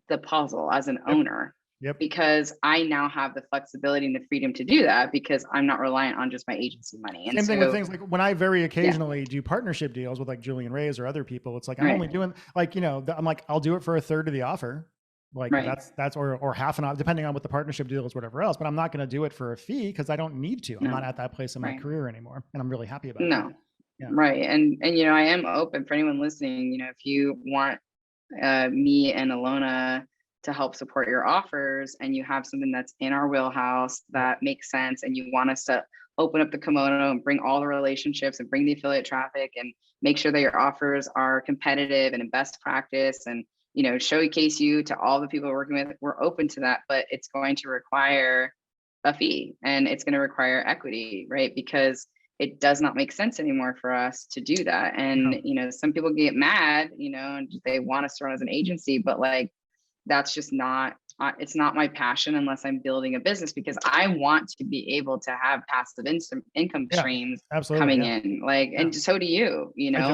the puzzle as an owner. Because I now have the flexibility and the freedom to do that, because I'm not reliant on just my agency money. And same thing with things like when I very occasionally do partnership deals with like Julian Reyes or other people, it's like, I'm only doing like, I'm like, I'll do it for a third of the offer. Like that's, or half an hour, depending on what the partnership deal is, whatever else, but I'm not going to do it for a fee, because I don't need to. I'm not at that place in my career anymore. And I'm really happy about it. Yeah. Right. And, I am open for anyone listening, if you want me and Alona to help support your offers, and you have something that's in our wheelhouse that makes sense, and you want us to open up the kimono and bring all the relationships and bring the affiliate traffic and make sure that your offers are competitive and in best practice, and showcase you to all the people we're working with, we're open to that. But it's going to require a fee, and it's going to require equity, right? Because it does not make sense anymore for us to do that. And some people get mad, and they want us to run as an agency, but like, that's just not, it's not my passion unless I'm building a business, because I want to be able to have passive income streams coming in. Like, and so do you,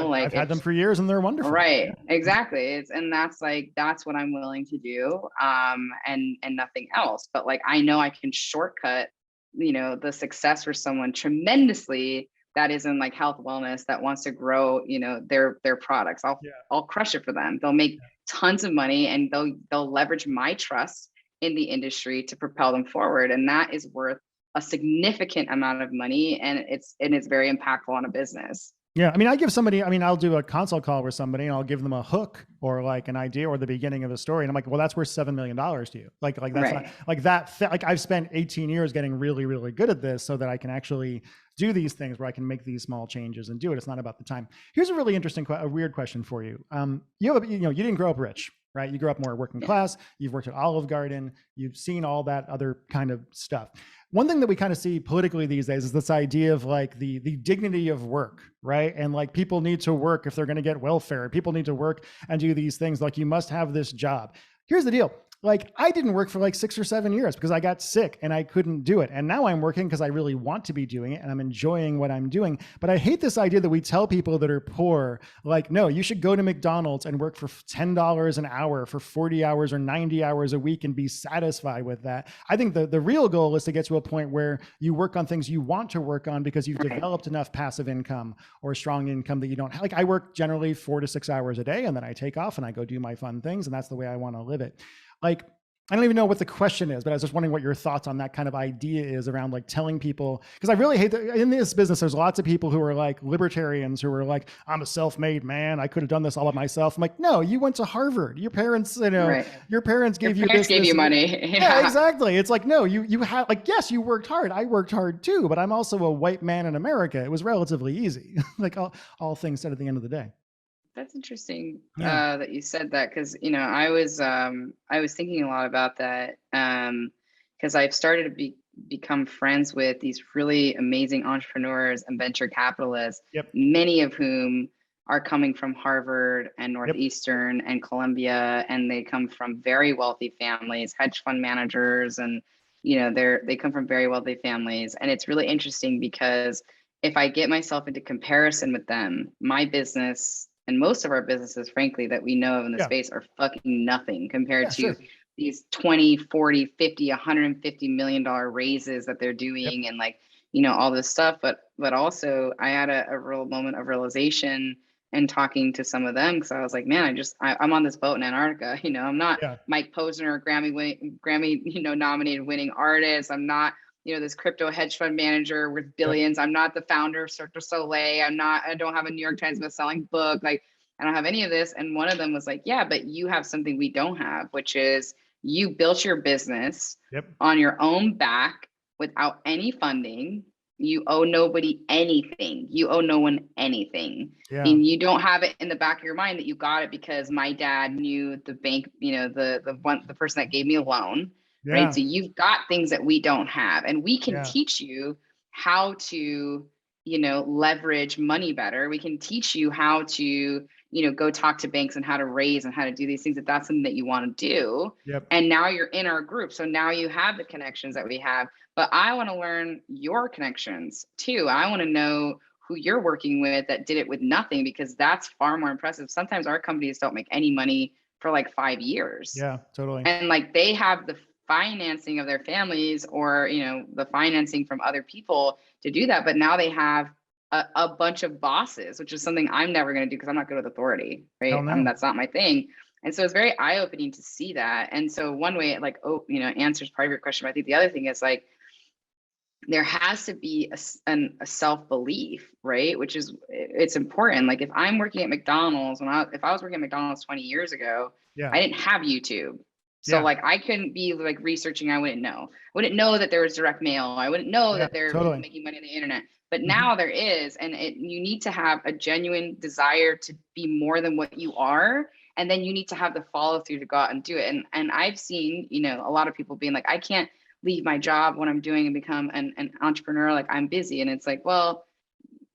like I've had them for years and they're wonderful. Right. Exactly. And that's what I'm willing to do. And nothing else. But like, I know I can shortcut, the success for someone tremendously that is in like health wellness, that wants to grow, their products. I'll crush it for them. They'll make tons of money, and they'll leverage my trust in the industry to propel them forward. And that is worth a significant amount of money. And it's very impactful on a business. Yeah. I mean, I'll do a consult call with somebody and I'll give them a hook or like an idea or the beginning of the story. And I'm like, well, that's worth $7 million to you. Like that's not like that. Like I've spent 18 years getting really, really good at this so that I can actually do these things where I can make these small changes and do it. It's not about the time. Here's a really interesting, a weird question for you. You didn't grow up rich, right? You grew up more working class. You've worked at Olive Garden. You've seen all that other kind of stuff. One thing that we kind of see politically these days is this idea of like the dignity of work, right? And like people need to work if they're going to get welfare. People need to work and do these things. Like you must have this job. Here's the deal. like I didn't work for like 6 or 7 years because I got sick and I couldn't do it. And now I'm working because I really want to be doing it and I'm enjoying what I'm doing. But I hate this idea that we tell people that are poor, like, no, you should go to McDonald's and work for $10 an hour for 40 hours or 90 hours a week and be satisfied with that. I think the real goal is to get to a point where you work on things you want to work on because you've developed enough passive income or strong income that you don't have. Like I work generally 4 to 6 hours a day and then I take off and I go do my fun things. And that's the way I want to live it. Like, I don't even know what the question is, but I was just wondering what your thoughts on that kind of idea is around like telling people, because I really hate that in this business, there's lots of people who are like libertarians who are like, I'm a self-made man. I could have done this all by myself. I'm like, no, you went to Harvard. Your parents, your parents gave you this, gave you money. Yeah, exactly. It's like, no, you have like, yes, you worked hard. I worked hard too, but I'm also a white man in America. It was relatively easy. Like all things said at the end of the day. That's interesting that you said that, because I was thinking a lot about that because I've started to become friends with these really amazing entrepreneurs and venture capitalists, many of whom are coming from Harvard and Northeastern and Columbia, and they come from very wealthy families, hedge fund managers, and they come from very wealthy families. And it's really interesting because if I get myself into comparison with them, my business and most of our businesses, frankly, that we know of in the space are fucking nothing compared to these 20, 40, 50, $150 million raises that they're doing and like, all this stuff. But also I had a real moment of realization and talking to some of them, because I was like, man, I'm on this boat in Antarctica. I'm not Mike Posner, Grammy nominated winning artist. I'm not this crypto hedge fund manager with billions. I'm not the founder of Cirque du Soleil. I don't have a New York Times bestselling book. Like, I don't have any of this. And one of them was like, yeah, but you have something we don't have, which is you built your business on your own back without any funding. You owe nobody anything. You owe no one anything. And you don't have it in the back of your mind that you got it because my dad knew the bank, the person that gave me a loan. Right. So you've got things that we don't have, and we can teach you how to, leverage money better. We can teach you how to, go talk to banks and how to raise and how to do these things if that's something that you want to do. And now you're in our group. So now you have the connections that we have, but I want to learn your connections too. I want to know who you're working with that did it with nothing, because that's far more impressive. Sometimes our companies don't make any money for like 5 years. Yeah, totally. And like they have the financing of their families or the financing from other people to do that, but now they have a bunch of bosses, which is something I'm never going to do because I'm not good with authority, right? I mean, that's not my thing. And so it's very eye-opening to see that. And so one way it like answers part of your question, but I think the other thing is like there has to be a self-belief, right? Which is, it's important. Like if I'm working at McDonald's, if I was working at McDonald's 20 years ago, I didn't have YouTube. So like I couldn't be like researching. I wouldn't know that there was direct mail. I wouldn't know that they're making money on the internet. But now there is, and you need to have a genuine desire to be more than what you are. And then you need to have the follow through to go out and do it. And I've seen, a lot of people being like, I can't leave my job when I'm doing and become an entrepreneur. Like I'm busy. And it's like, well,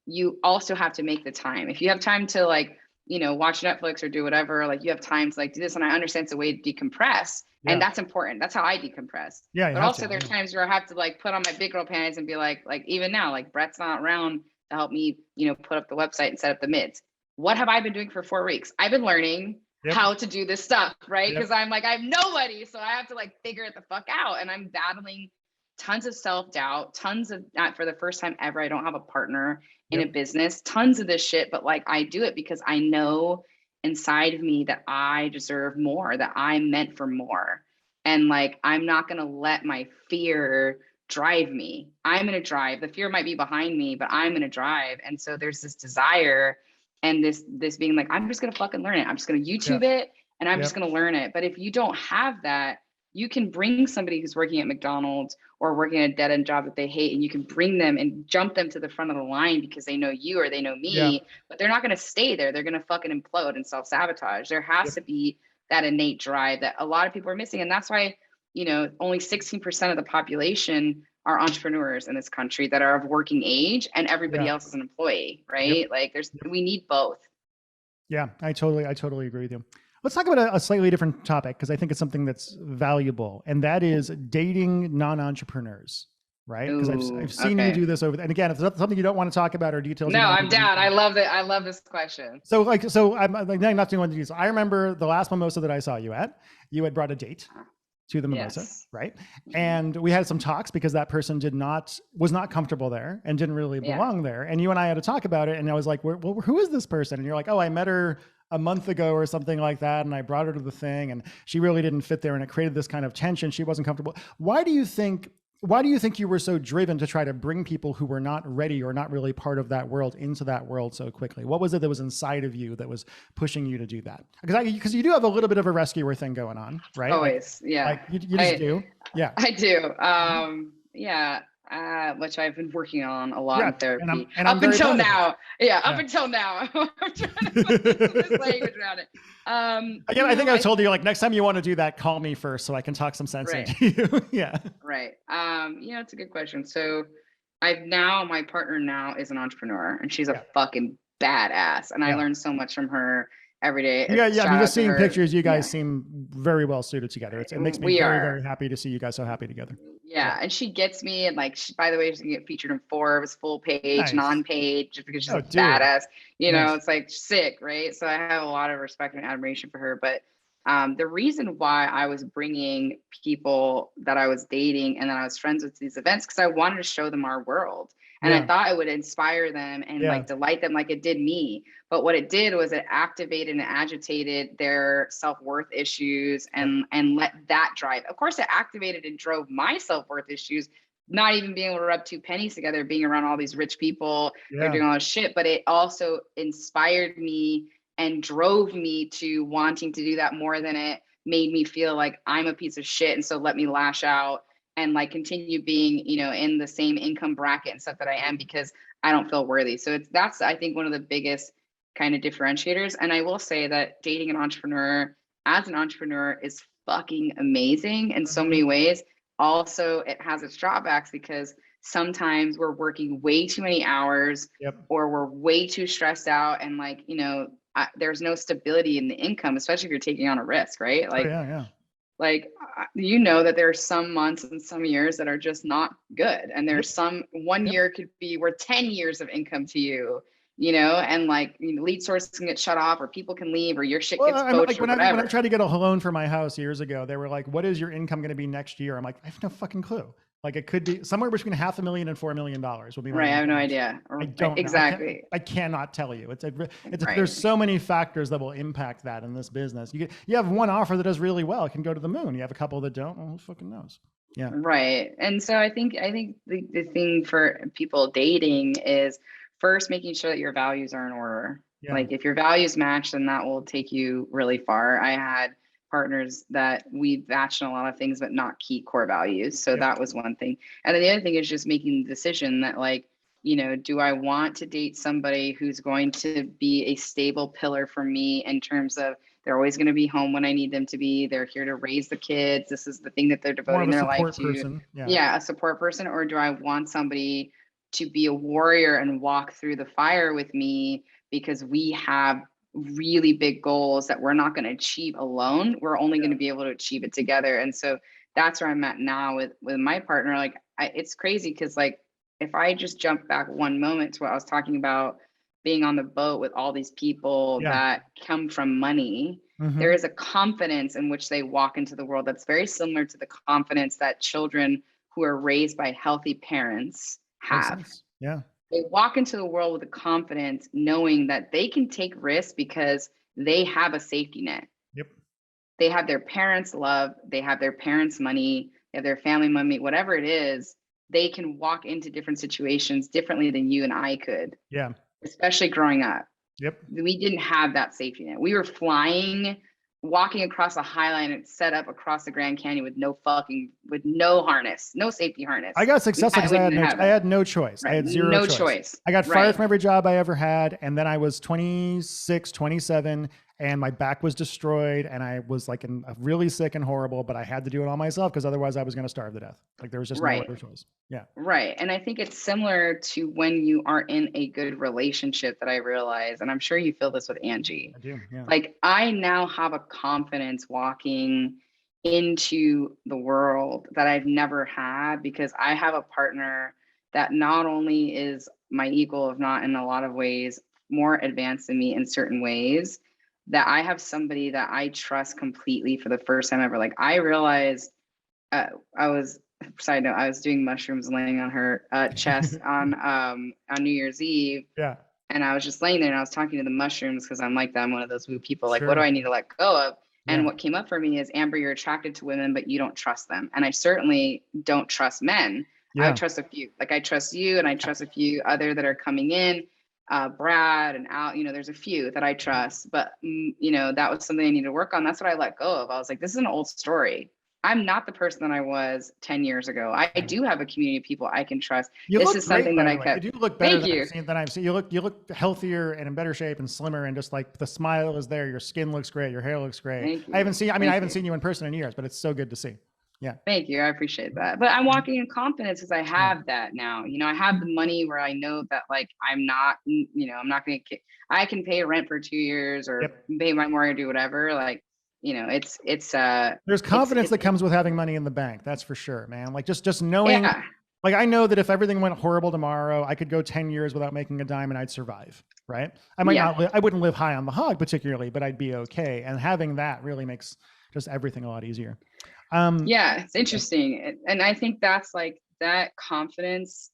you also have to make the time. If you have time to like, watch Netflix or do whatever, like you have time to like do this. And I understand it's a way to decompress. And that's important. That's how I decompress. But also there's times where I have to like put on my big girl pants and be like even now, like Brett's not around to help me, put up the website and set up the mids. What have I been doing for 4 weeks? I've been learning how to do this stuff, right? Because I'm like, I have nobody. So I have to like figure it the fuck out. And I'm battling tons of self-doubt, tons of that for the first time ever. I don't have a partner in a business, tons of this shit, but like I do it because I know inside of me that I deserve more, that I'm meant for more. And like, I'm not going to let my fear drive me. I'm going to drive. The fear might be behind me, but I'm going to drive. And so there's this desire and this being like, I'm just going to fucking learn it. I'm just going to YouTube it and I'm just going to learn it. But if you don't have that, you can bring somebody who's working at McDonald's or working a dead end job that they hate, and you can bring them and jump them to the front of the line because they know you or they know me, but they're not going to stay there. They're going to fucking implode and self-sabotage. There has to be that innate drive that a lot of people are missing. And that's why, only 16% of the population are entrepreneurs in this country that are of working age, and everybody else is an employee, right? Like we need both. Yeah, I totally agree with you. let's talk about a slightly different topic, because I think it's something that's valuable, and that is dating non-entrepreneurs, right? Because I've seen you do this over, and again, if it's something you don't want to talk about or details. No, I'm down. I love it. I love this question. So I'm like not doing one of these. I remember the last mimosa that I saw you at. You had brought a date to the mimosa, right? And we had some talks because that person was not comfortable there and didn't really belong there. And you and I had to talk about it. And I was like, well, who is this person? And you're like, oh, I met her a month ago or something like that. And I brought her to the thing and she really didn't fit there. And it created this kind of tension. She wasn't comfortable. Why do you think you were so driven to try to bring people who were not ready or not really part of that world into that world so quickly? What was it that was inside of you that was pushing you to do that? Because you do have a little bit of a rescuer thing going on, right? Always, Like you just do. Yeah, I do. Which I've been working on a lot in therapy up until now. Up until now. I'm trying to put this language around it. Again, I think I told you, like, next time you want to do that, call me first so I can talk some sense into you. Yeah. Right. It's a good question. So my partner now is an entrepreneur, and she's a fucking badass. And I learn so much from her every day. Yeah. I mean, just seeing pictures, you guys seem very well suited together. It makes me very, very happy to see you guys so happy together. Yeah, and she gets me, and like, by the way, she's gonna get featured in Forbes, full page, non-page, just because she's a badass. It's like sick, right? So I have a lot of respect and admiration for her. But the reason why I was bringing people that I was dating and that I was friends with to these events, because I wanted to show them our world. And I thought it would inspire them and like delight them like it did me. But what it did was it activated and agitated their self-worth issues and let that drive. Of course, it activated and drove my self-worth issues, not even being able to rub two pennies together, being around all these rich people, they're doing all this shit. But it also inspired me and drove me to wanting to do that more than it made me feel like I'm a piece of shit. And so let me lash out and like continue being, in the same income bracket and stuff that I am, because I don't feel worthy. So that's, I think, one of the biggest kind of differentiators. And I will say that dating an entrepreneur as an entrepreneur is fucking amazing in so many ways. Also, it has its drawbacks because sometimes we're working way too many hours or we're way too stressed out. And like, there's no stability in the income, especially if you're taking on a risk, right? Like, like, that there are some months and some years that are just not good. And there's some one year could be worth 10 years of income to you, and like lead sources can get shut off or people can leave or your shit gets poached or whatever. When I tried to get a loan for my house years ago, they were like, what is your income going to be next year? I'm like, I have no fucking clue. Like it could be somewhere between $500,000 and $4 million will be my right. I have no idea. I don't exactly. I cannot tell you. There's so many factors that will impact that in this business. You have one offer that does really well, it can go to the moon. You have a couple that don't. Well, who fucking knows? Yeah. Right. And so I think the thing for people dating is first making sure that your values are in order. Yeah. Like if your values match, then that will take you really far. I had partners that we matched on a lot of things, but not key core values. So that was one thing. And then the other thing is just making the decision that like, do I want to date somebody who's going to be a stable pillar for me in terms of they're always going to be home when I need them to be, they're here to raise the kids, this is the thing that they're devoting their life to. A support person. Or do I want somebody to be a warrior and walk through the fire with me because we have really big goals that we're not going to achieve alone. We're only going to be able to achieve it together. And so that's where I'm at now with my partner. Like it's crazy because like if I just jump back one moment to what I was talking about, being on the boat with all these people that come from money, there is a confidence in which they walk into the world that's very similar to the confidence that children who are raised by healthy parents have. Yeah. They walk into the world with a confidence knowing that they can take risks because they have a safety net. Yep. They have their parents' love, they have their parents' money, they have their family money, whatever it is, they can walk into different situations differently than you and I could. Yeah. Especially growing up. Yep. We didn't have that safety net. We were walking across a high line and set up across the Grand Canyon with no harness, no safety harness. I got successful because I had no choice. Right. I had zero choice. I got fired from every job I ever had. And then I was 26, 27. and my back was destroyed, and I was like really sick and horrible, but I had to do it all myself because otherwise I was going to starve to death. Like there was just no Right. other choice. Yeah. Right. And I think it's similar to when you are in a good relationship that I realize, and I'm sure you feel this with Angie. I do. Yeah. Like I now have a confidence walking into the world that I've never had because I have a partner that not only is my equal, if not in a lot of ways, more advanced than me in certain ways, that I have somebody that I trust completely for the first time ever. Like I realized I was, side note, I was doing mushrooms laying on her chest on New Year's Eve. Yeah. And I was just laying there and I was talking to the mushrooms because I'm like that. I'm one of those woo people. Like, what do Sure. I need to let go of? And Yeah. what came up for me is, Amber, you're attracted to women, but you don't trust them. And I certainly don't trust men. I Yeah. trust a few. Like I trust you, and I trust a few other that are coming in. Brad and Al, there's a few that I trust, but that was something I need to work on. That's what I let go of. I was like, this is an old story. I'm not the person that I was 10 years ago. I do have a community of people I can trust. You This look is great, something by that the I way. kept. You do look better Thank than you. I've seen. You look healthier and in better shape and slimmer, and just like the smile is there. Your skin looks great. Your hair looks great. Thank you. I haven't seen. I Thank haven't you. seen you in person in years, but it's so good to see. Yeah. Thank you. I appreciate that. But I'm walking in confidence because I have that now. I have the money where I know that like I'm not, I'm not going to, I can pay rent for 2 years or pay my mortgage, do whatever. Like, it's there's confidence that comes with having money in the bank. That's for sure, man. Like just knowing, like I know that if everything went horrible tomorrow, I could go 10 years without making a dime and I'd survive. Right. I might not, I wouldn't live high on the hog particularly, but I'd be okay. And having that really makes just everything a lot easier. It's interesting. And I think that's like that confidence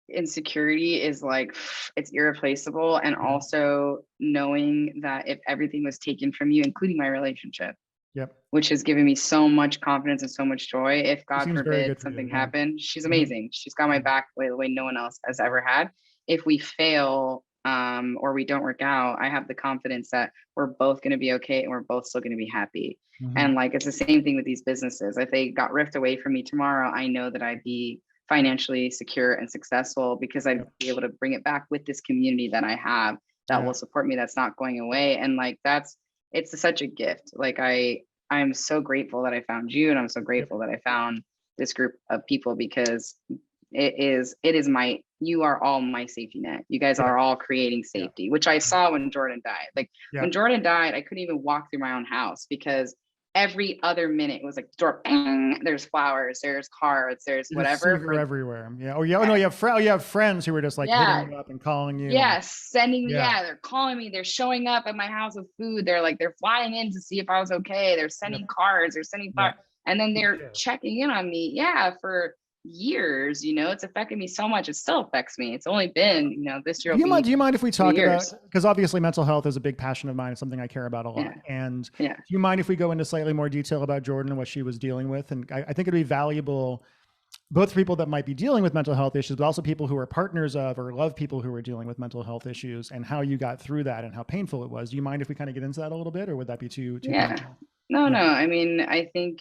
and security is like, it's irreplaceable. And also knowing that if everything was taken from you, including my relationship, which has given me so much confidence and so much joy, if God forbid something happened, she's amazing. She's got my back the way no one else has ever had. If we fail, or we don't work out, I have the confidence that we're both going to be okay and we're both still going to be happy. And like, it's the same thing with these businesses. If they got ripped away from me tomorrow, I know that I'd be financially secure and successful because I'd be able to bring it back with this community that I have that will support me. That's not going away. And like, it's such a gift. Like I'm so grateful that I found you, and I'm so grateful that I found this group of people because you are all my safety net. You guys are all creating safety, which I saw when Jordan died. Like when Jordan died, I couldn't even walk through my own house because every other minute it was like door, bang, there's flowers, there's cards, there's whatever. See her everywhere. Yeah. Oh yeah. Oh no, you have friends who are just like hitting you up and calling you. Sending me. They're calling me. They're showing up at my house with food. They're flying in to see if I was okay. They're sending cards. They're sending flowers, and then they're checking in on me. For years, it's affected me so much. It still affects me. It's only been, this year. Do you mind if we talk about, because obviously mental health is a big passion of mine. It's something I care about a lot. And do you mind if we go into slightly more detail about Jordan and what she was dealing with? And I think it'd be valuable, both for people that might be dealing with mental health issues, but also people who are partners of or love people who are dealing with mental health issues, and how you got through that and how painful it was. Do you mind if we kind of get into that a little bit, or would that be too painful? No. I mean, I think,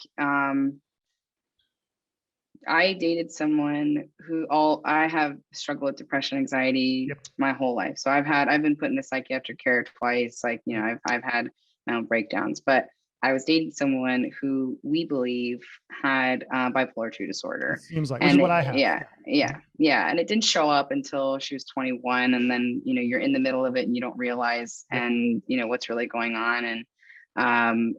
I dated someone who I have struggled with depression, anxiety my whole life. So I've been put into psychiatric care twice. Like, I've had my own breakdowns, but I was dating someone who we believe had bipolar 2 disorder. It seems like, which is what I have. Yeah. And it didn't show up until she was 21. And then, you're in the middle of it and you don't realize, and what's really going on. And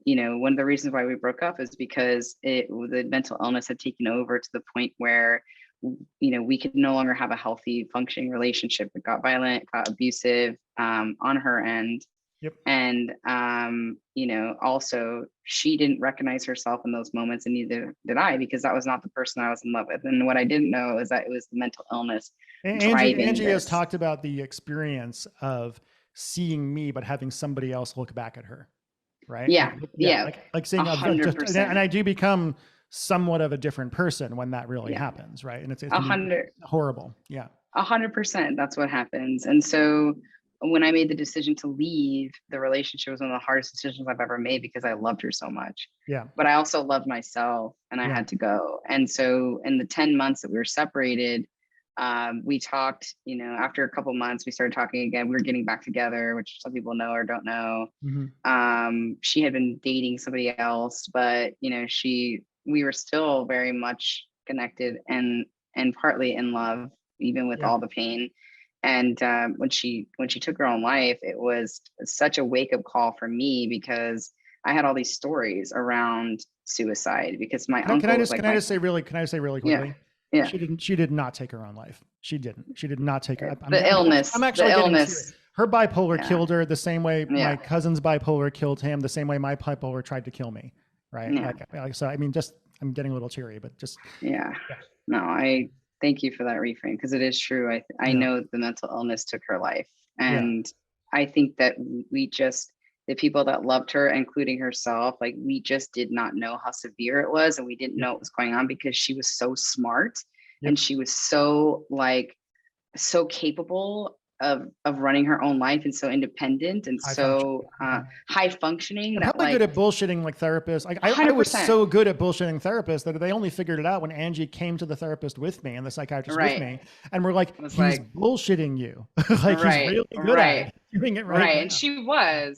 one of the reasons why we broke up is because the mental illness had taken over to the point where, we could no longer have a healthy functioning relationship. It got violent, got abusive, on her end. And, also she didn't recognize herself in those moments, and neither did I, because that was not the person I was in love with. And what I didn't know is that it was the mental illness driving Angie this. has talked about the experience of seeing me, but having somebody else look back at her. Right. Like seeing 100%. And I do become somewhat of a different person when that really happens. Right. And it's 100 horrible. 100%. That's what happens. And so when I made the decision to leave, the relationship was one of the hardest decisions I've ever made because I loved her so much. But I also loved myself, and I had to go. And so in the 10 months that we were separated, We talked, you know, after a couple months, we started talking again. We were getting back together, which some people know or don't know. She had been dating somebody else, but you know, we were still very much connected and partly in love, even with all the pain. And when she took her own life, it was such a wake up call for me, because I had all these stories around suicide, because my uncle was like, can I just say really quickly? Yeah. She did not take her own life. She did not take her. I'm actually the getting illness. serious. Her bipolar killed her the same way my Yeah. cousin's bipolar killed him, the same way my bipolar tried to kill me. Right. Yeah. Like, so I mean, just, I'm getting a little teary, but just, Yeah. No, I thank you for that reframe, because it is true. I know the mental illness took her life. And I think that we just, the people that loved her, including herself, like, we just did not know how severe it was, and we didn't know what was going on, because she was so smart and she was so like so capable of running her own life, and so independent, and so high functioning, and that probably like good at bullshitting like therapists. Like I was 100%. so good at bullshitting therapists that they only figured it out when Angie came to the therapist with me and the psychiatrist with me, and we're like, he's like, bullshitting you. Like he's really good at it, doing it right now.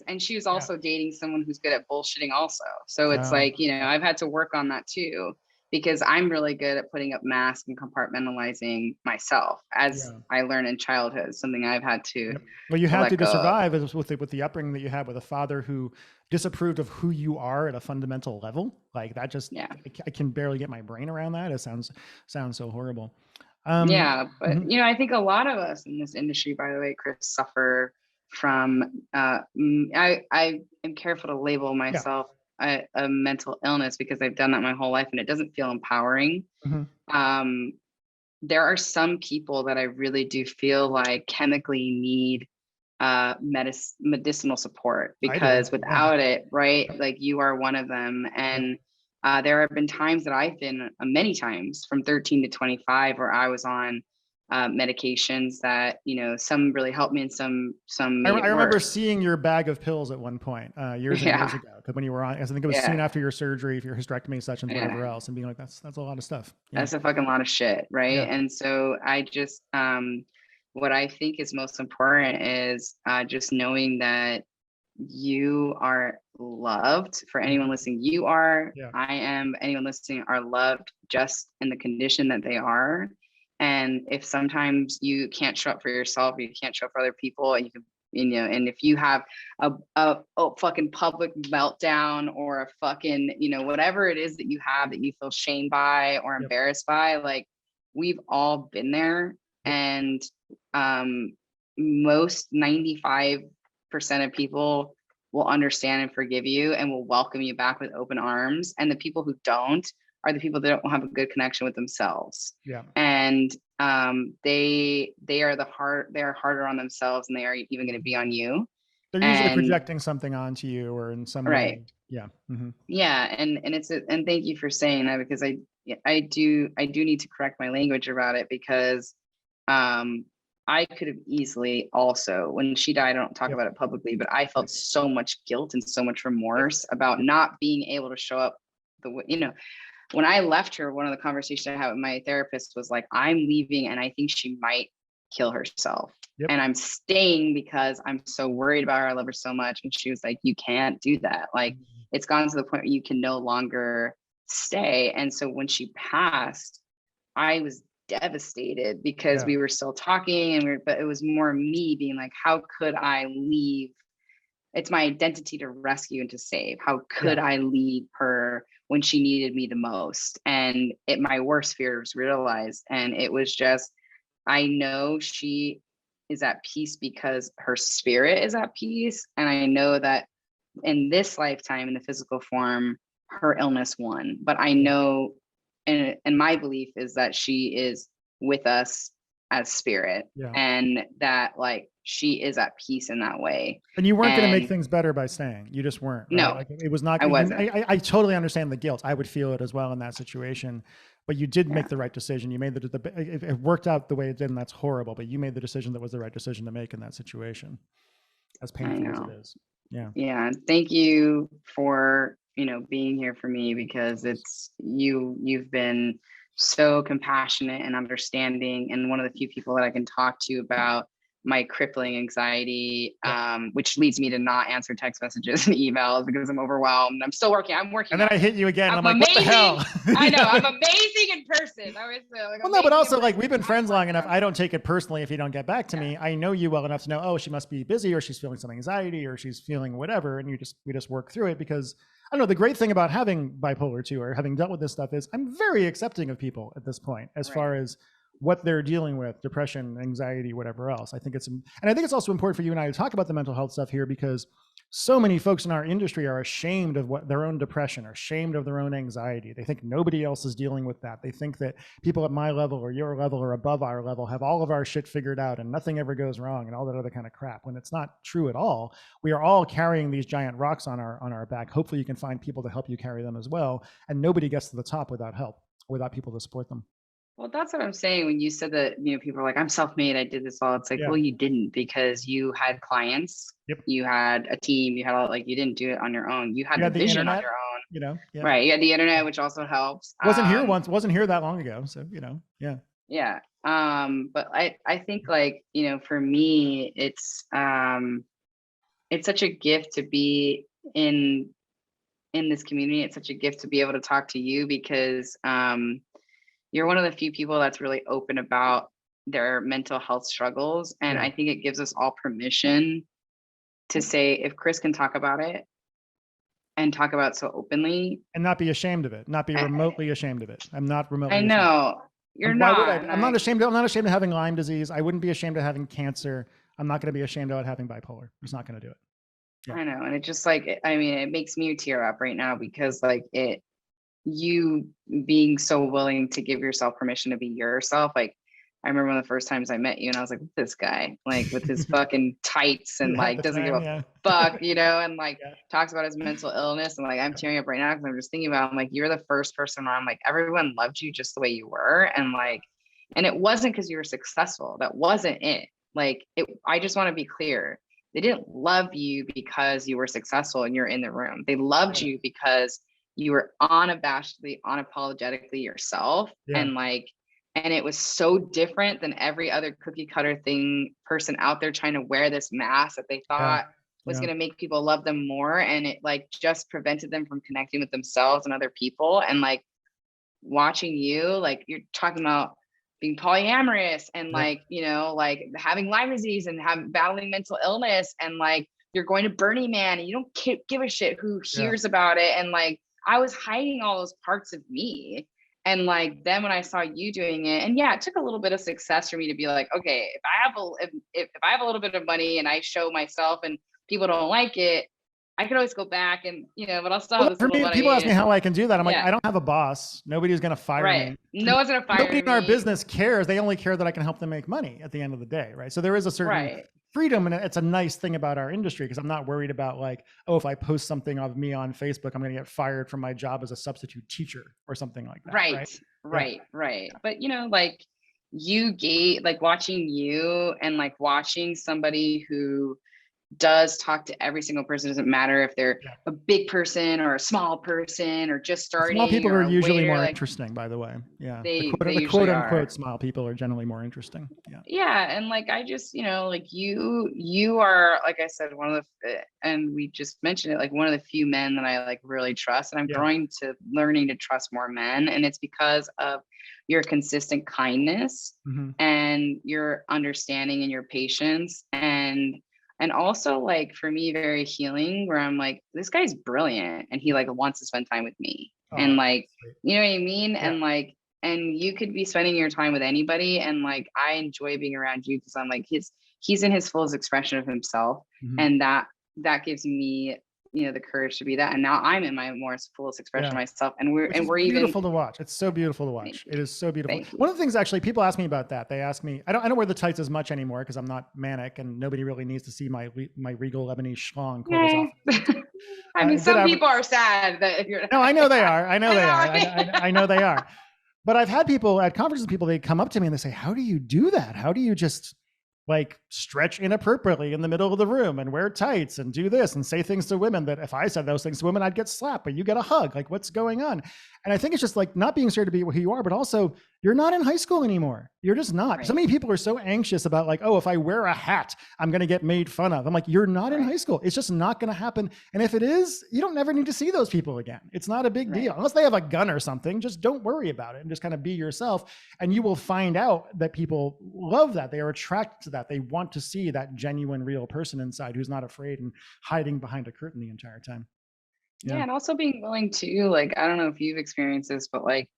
And she was also dating someone who's good at bullshitting also. So it's like, you know, I've had to work on that too, because I'm really good at putting up masks and compartmentalizing myself, as I learned in childhood, something I've had to. Well, you had to survive with the upbringing that you had with a father who disapproved of who you are at a fundamental level. Like that just, I can barely get my brain around that. It sounds so horrible. But you know, I think a lot of us in this industry, by the way, Chris, suffer from, I am careful to label myself a mental illness, because I've done that my whole life and it doesn't feel empowering. There are some people that I really do feel like chemically need medicinal support, because without it, like you are one of them. And there have been times that I've been, many times from 13 to 25, where I was on medications that, you know, some really helped me and some made it I remember worse. seeing your bag of pills at one point, years and years ago, because when you were on, I think it was soon after your surgery, for your hysterectomy sessions, whatever else, and being like, that's a lot of stuff. That's a fucking lot of shit, right? And so I just, what I think is most important is just knowing that you are loved. For anyone listening, you are, I am, anyone listening are loved just in the condition that they are. And if sometimes you can't show up for yourself, you can't show up for other people, you can, you know, and if you have a fucking public meltdown, or a fucking, you know, whatever it is that you have that you feel shamed by or embarrassed by, like, we've all been there. And most 95% of people will understand and forgive you and will welcome you back with open arms. And the people who don't are the people that don't have a good connection with themselves. And they are harder on themselves, and they are even going to be on you. They're usually projecting something onto you, or in some way. And it's and thank you for saying that, because I do need to correct my language about it, because I could have easily also, when she died, I don't talk about it publicly, but I felt so much guilt and so much remorse about not being able to show up the way, you know, when I left her, one of the conversations I had with my therapist was like, I'm leaving and I think she might kill herself. And I'm staying because I'm so worried about her. I love her so much. And she was like, you can't do that. Like, it's gone to the point where you can no longer stay. And so when she passed, I was devastated, because we were still talking, and but it was more me being like, how could I leave? It's my identity to rescue and to save. How could I leave her when she needed me the most? And my worst fear was realized. And it was just, I know she is at peace because her spirit is at peace. And I know that in this lifetime, in the physical form, her illness won. But I know, and my belief is that she is with us as spirit, and that like she is at peace in that way. And you weren't going to make things better by staying. You just weren't. Right? No, like, it was not. I wasn't. I totally understand the guilt. I would feel it as well in that situation. But you did make the right decision. You made it worked out the way it did, and that's horrible. But you made the decision that was the right decision to make in that situation, as painful as it is. Yeah. Thank you for, you know, being here for me, because it's you've been so compassionate and understanding, and one of the few people that I can talk to about my crippling anxiety, which leads me to not answer text messages and emails because I'm overwhelmed. I'm still working. I'm working. And then I hit you again. And I'm amazing. Like, what the hell? I know. I'm amazing in person. I was like, well, no, but also like we've been friends long enough. I don't take it personally if you don't get back to me. I know you well enough to know, oh, she must be busy, or she's feeling some anxiety, or she's feeling whatever. And we just work through it, because I don't know, the great thing about having bipolar 2 or having dealt with this stuff is I'm very accepting of people at this point, as far as what they're dealing with, depression, anxiety, whatever else. I think and I think it's also important for you and I to talk about the mental health stuff here, because so many folks in our industry are ashamed of what their own depression, are ashamed of their own anxiety. They think nobody else is dealing with that. They think that people at my level or your level or above our level have all of our shit figured out and nothing ever goes wrong and all that other kind of crap, when it's not true at all. We are all carrying these giant rocks on our back. Hopefully you can find people to help you carry them as well. And nobody gets to the top without help, without people to support them. Well, that's what I'm saying. When you said that, people are like, I'm self-made, I did this all. It's like, well, you didn't, because you had clients, you had a team, you had all, like, you didn't do it on your own. You had the vision internet, on your own, right? You had the internet, which also helps. Wasn't here that long ago. So, Yeah. But I think, like, for me, it's such a gift to be in this community. It's such a gift to be able to talk to you, because, you're one of the few people that's really open about their mental health struggles. And I think it gives us all permission to say, if Chris can talk about it and talk about it so openly. And not be ashamed of it, not be remotely ashamed of it. I'm not remotely ashamed. I know. You're not. I'm not ashamed of having Lyme disease. I wouldn't be ashamed of having cancer. I'm not going to be ashamed of having bipolar. I'm just not going to do it. Yeah. I know. And it just, like, it makes me tear up right now, because, like, you being so willing to give yourself permission to be yourself. Like, I remember one of the first times I met you and I was like, this guy, like, with his fucking tights and like doesn't give a fuck, and like talks about his mental illness, and like I'm tearing up right now because I'm just thinking about, I'm like, you're the first person where I'm like, everyone loved you just the way you were. And like, and it wasn't because you were successful. That wasn't it. Like, I just want to be clear. They didn't love you because you were successful and you're in the room. They loved you because you were unabashedly, unapologetically yourself. And it was so different than every other cookie cutter person out there trying to wear this mask that they thought was going to make people love them more. And it, like, just prevented them from connecting with themselves and other people. And like, watching you, like, you're talking about being polyamorous and like, like having Lyme disease and battling mental illness, and like, you're going to Burning Man and you don't give a shit who hears about it. And like, I was hiding all those parts of me. And like, then when I saw you doing it, and it took a little bit of success for me to be like, okay, if I have a little bit of money and I show myself and people don't like it, I could always go back and, but I'll still have this little money. People ask me how I can do that. I'm like, I don't have a boss. Nobody's going to fire me. No one's going to fire me. Nobody in our business cares. They only care that I can help them make money at the end of the day. Right. So there is a certain freedom. And it's a nice thing about our industry, because I'm not worried about like, oh, if I post something of me on Facebook, I'm going to get fired from my job as a substitute teacher or something like that. Right. But like, you like watching you and like watching somebody who does talk to every single person. Doesn't matter if they're a big person or a small person or just starting. Small people are usually more interesting, by the way. Yeah. The quote unquote small people are generally more interesting. Yeah. And like, I just, like you are, like I said, and we just mentioned it, like one of the few men that I like really trust. And I'm learning to trust more men. And it's because of your consistent kindness and your understanding and your patience, and also, like, for me, very healing, where I'm like, this guy's brilliant and he like wants to spend time with me. And like, you know what I mean? Yeah. And like, and you could be spending your time with anybody. And like, I enjoy being around you because I'm like, he's in his fullest expression of himself. And that gives me, the courage to be that. And now I'm in my more fullest expression of myself. And we're beautiful to watch. It's so beautiful to watch. It is so beautiful. One of the things, actually, people ask me about that. They ask me, I don't wear the tights as much anymore because I'm not manic and nobody really needs to see my regal Lebanese schlong. I mean, some people are sad that if you're. No, I know they are. I know they are. I know they are. But I've had people at conferences, they come up to me and they say, how do you do that? How do you just like stretch inappropriately in the middle of the room and wear tights and do this and say things to women that if I said those things to women, I'd get slapped, but you get a hug. Like, what's going on? And I think it's just like not being scared to be who you are, but also you're not in high school anymore. You're just not. Right. So many people are so anxious about like, oh, if I wear a hat, I'm going to get made fun of. I'm like, you're not in high school. It's just not going to happen. And if it is, you don't never need to see those people again. It's not a big deal. Unless they have a gun or something, just don't worry about it and just kind of be yourself. And you will find out that people love that. They are attracted to that. They want to see that genuine, real person inside who's not afraid and hiding behind a curtain the entire time. Yeah. And also being willing to, like, I don't know if you've experienced this, but like,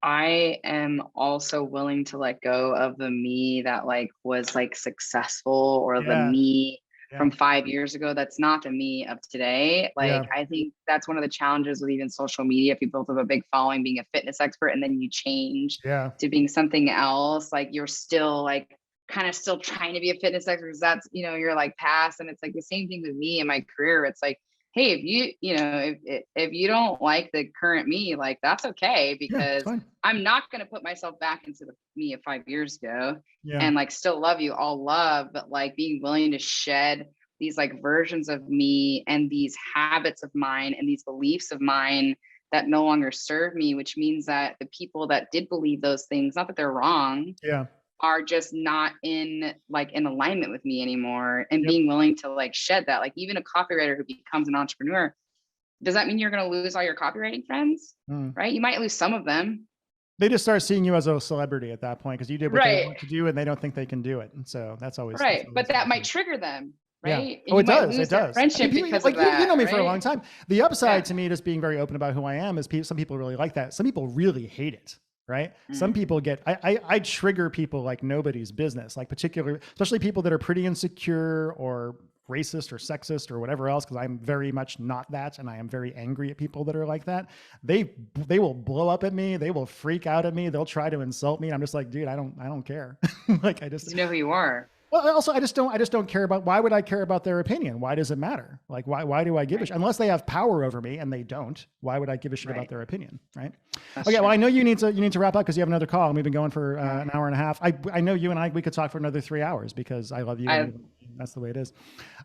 I am also willing to let go of the me that like was like successful, or the me from 5 years ago. That's not the me of today. Like, I think that's one of the challenges with even social media. If you build up a big following being a fitness expert and then you change to being something else, like you're still like kind of still trying to be a fitness expert, because that's, you know, you're like past. And it's like the same thing with me in my career. It's like, hey, if you don't like the current me, like that's okay, because I'm not going to put myself back into the me of 5 years ago and like still love you, all love, but like being willing to shed these like versions of me and these habits of mine and these beliefs of mine that no longer serve me, which means that the people that did believe those things, not that they're wrong, are just not in alignment with me anymore. And being willing to like shed that, like even a copywriter who becomes an entrepreneur, does that mean you're going to lose all your copywriting friends? Right? You might lose some of them. They just start seeing you as a celebrity at that point because you did what they want to do and they don't think they can do it. And so that's always right. But that might trigger them. Right. Yeah. Oh, it does. It does. Friendship because of that. You know me for a long time. The upside to me, just being very open about who I am, is some people really like that. Some people really hate it. Right. Some people get, I trigger people like nobody's business, like especially people that are pretty insecure or racist or sexist or whatever else, because I'm very much not that. And I am very angry at people that are like that. They will blow up at me. They will freak out at me. They'll try to insult me. And I'm just like, dude, I don't care. Like, I just, you know who you are. Well, also, I just don't care about, why would I care about their opinion? Why does it matter? Like, why do I give a shit? Unless they have power over me, and they don't, why would I give a shit about their opinion? Right. That's okay. True. Well, I know you need to wrap up because you have another call and we've been going for an hour and a half. I know you and we could talk for another 3 hours because I love you. That's the way it is.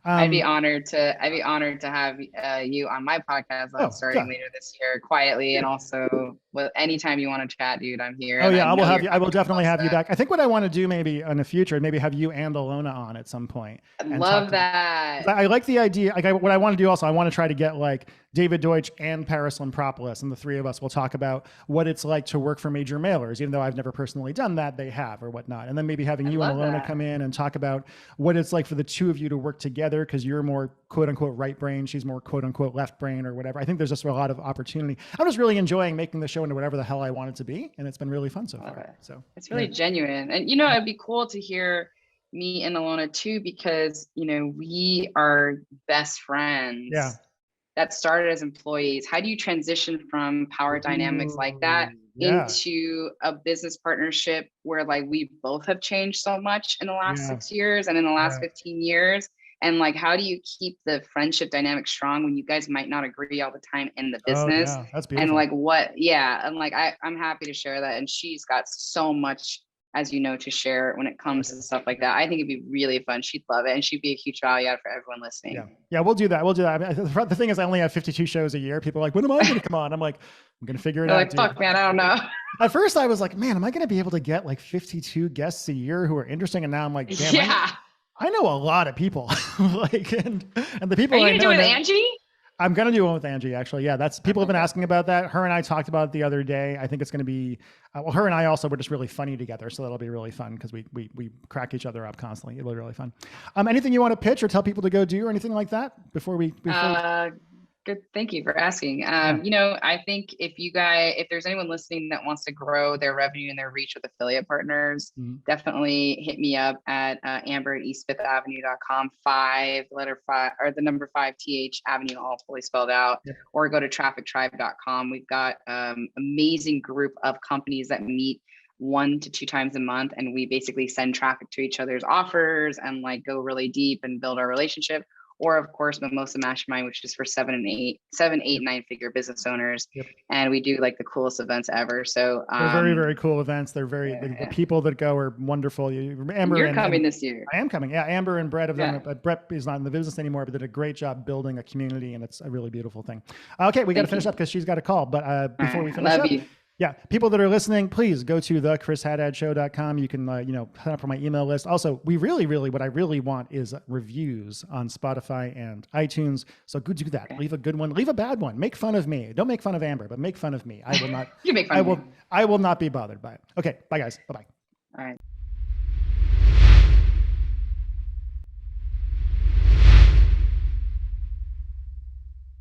I'd be honored to have you on my podcast starting later this year, quietly, and also anytime you want to chat, dude, I'm here. Oh yeah, I will definitely have you back. I think what I want to do maybe in the future, maybe have you and Alona on at some point. I love that. I like the idea. Like what I want to do also, I want to try to get like David Deutsch and Paris Lampropoulos, and the three of us will talk about what it's like to work for major mailers, even though I've never personally done that, they have or whatnot. And then maybe having you and Alona come in and talk about what it's like for the two of you to work together, because you're more quote unquote right brain, she's more quote unquote left brain or whatever. I think there's just a lot of opportunity. I'm just really enjoying making the show into whatever the hell I want it to be, and it's been really fun so far. So it's really genuine. And it'd be cool to hear me and Alona too, because we are best friends. Yeah. That started as employees. How do you transition from power dynamics like that into a business partnership where like we both have changed so much in the last 6 years and in the last 15 years? And like, how do you keep the friendship dynamic strong when you guys might not agree all the time in the business? Oh, yeah. That's beautiful. And like and like I'm happy to share that. And she's got so much, as you know, to share when it comes to stuff like that. I think it'd be really fun. She'd love it. And she'd be a huge value add for everyone listening. Yeah, we'll do that. I mean, the thing is, I only have 52 shows a year. People are like, when am I going to come on? I'm like, I'm going to figure it out. Like, fuck, man, I don't know. At first I was like, man, am I going to be able to get like 52 guests a year who are interesting? And now I'm like, damn, I know a lot of people. Like, and the people are you going to do it with Angie? I'm going to do one with Angie, actually. Yeah, people have been asking about that. Her and I talked about it the other day. I think it's going to be, her and I also were just really funny together. So that'll be really fun because we crack each other up constantly. It'll be really fun. Anything you want to pitch or tell people to go do or anything like that before we Good. Thank you for asking. I think if there's anyone listening that wants to grow their revenue and their reach with affiliate partners, definitely hit me up at amber@east5thavenue.com, 5, letter 5, or the number 5 TH Avenue, all fully spelled out, or go to traffictribe.com. We've got amazing group of companies that meet 1 to 2 times a month, and we basically send traffic to each other's offers and like go really deep and build our relationship. or of course Mimosa Mastermind, which is for 7, 8, 9-figure business owners. Yep. And we do like the coolest events ever. So they're very, very cool events. They're very, the people that go are wonderful. Amber, you're coming this year. I am coming. Yeah. Amber and Brett of them. Brett is not in the business anymore, but did a great job building a community, and it's a really beautiful thing. Okay. We got to finish up because she's got a call, but before we finish up, yeah, people that are listening, please go to thechrisHaddadshow.com. You can, sign up for my email list. Also, what I really want is reviews on Spotify and iTunes. So go do that. Leave a good one. Leave a bad one. Make fun of me. Don't make fun of Amber, but make fun of me. I will not. You make fun of me. I will not be bothered by it. Okay. Bye, guys. Bye-bye. All right.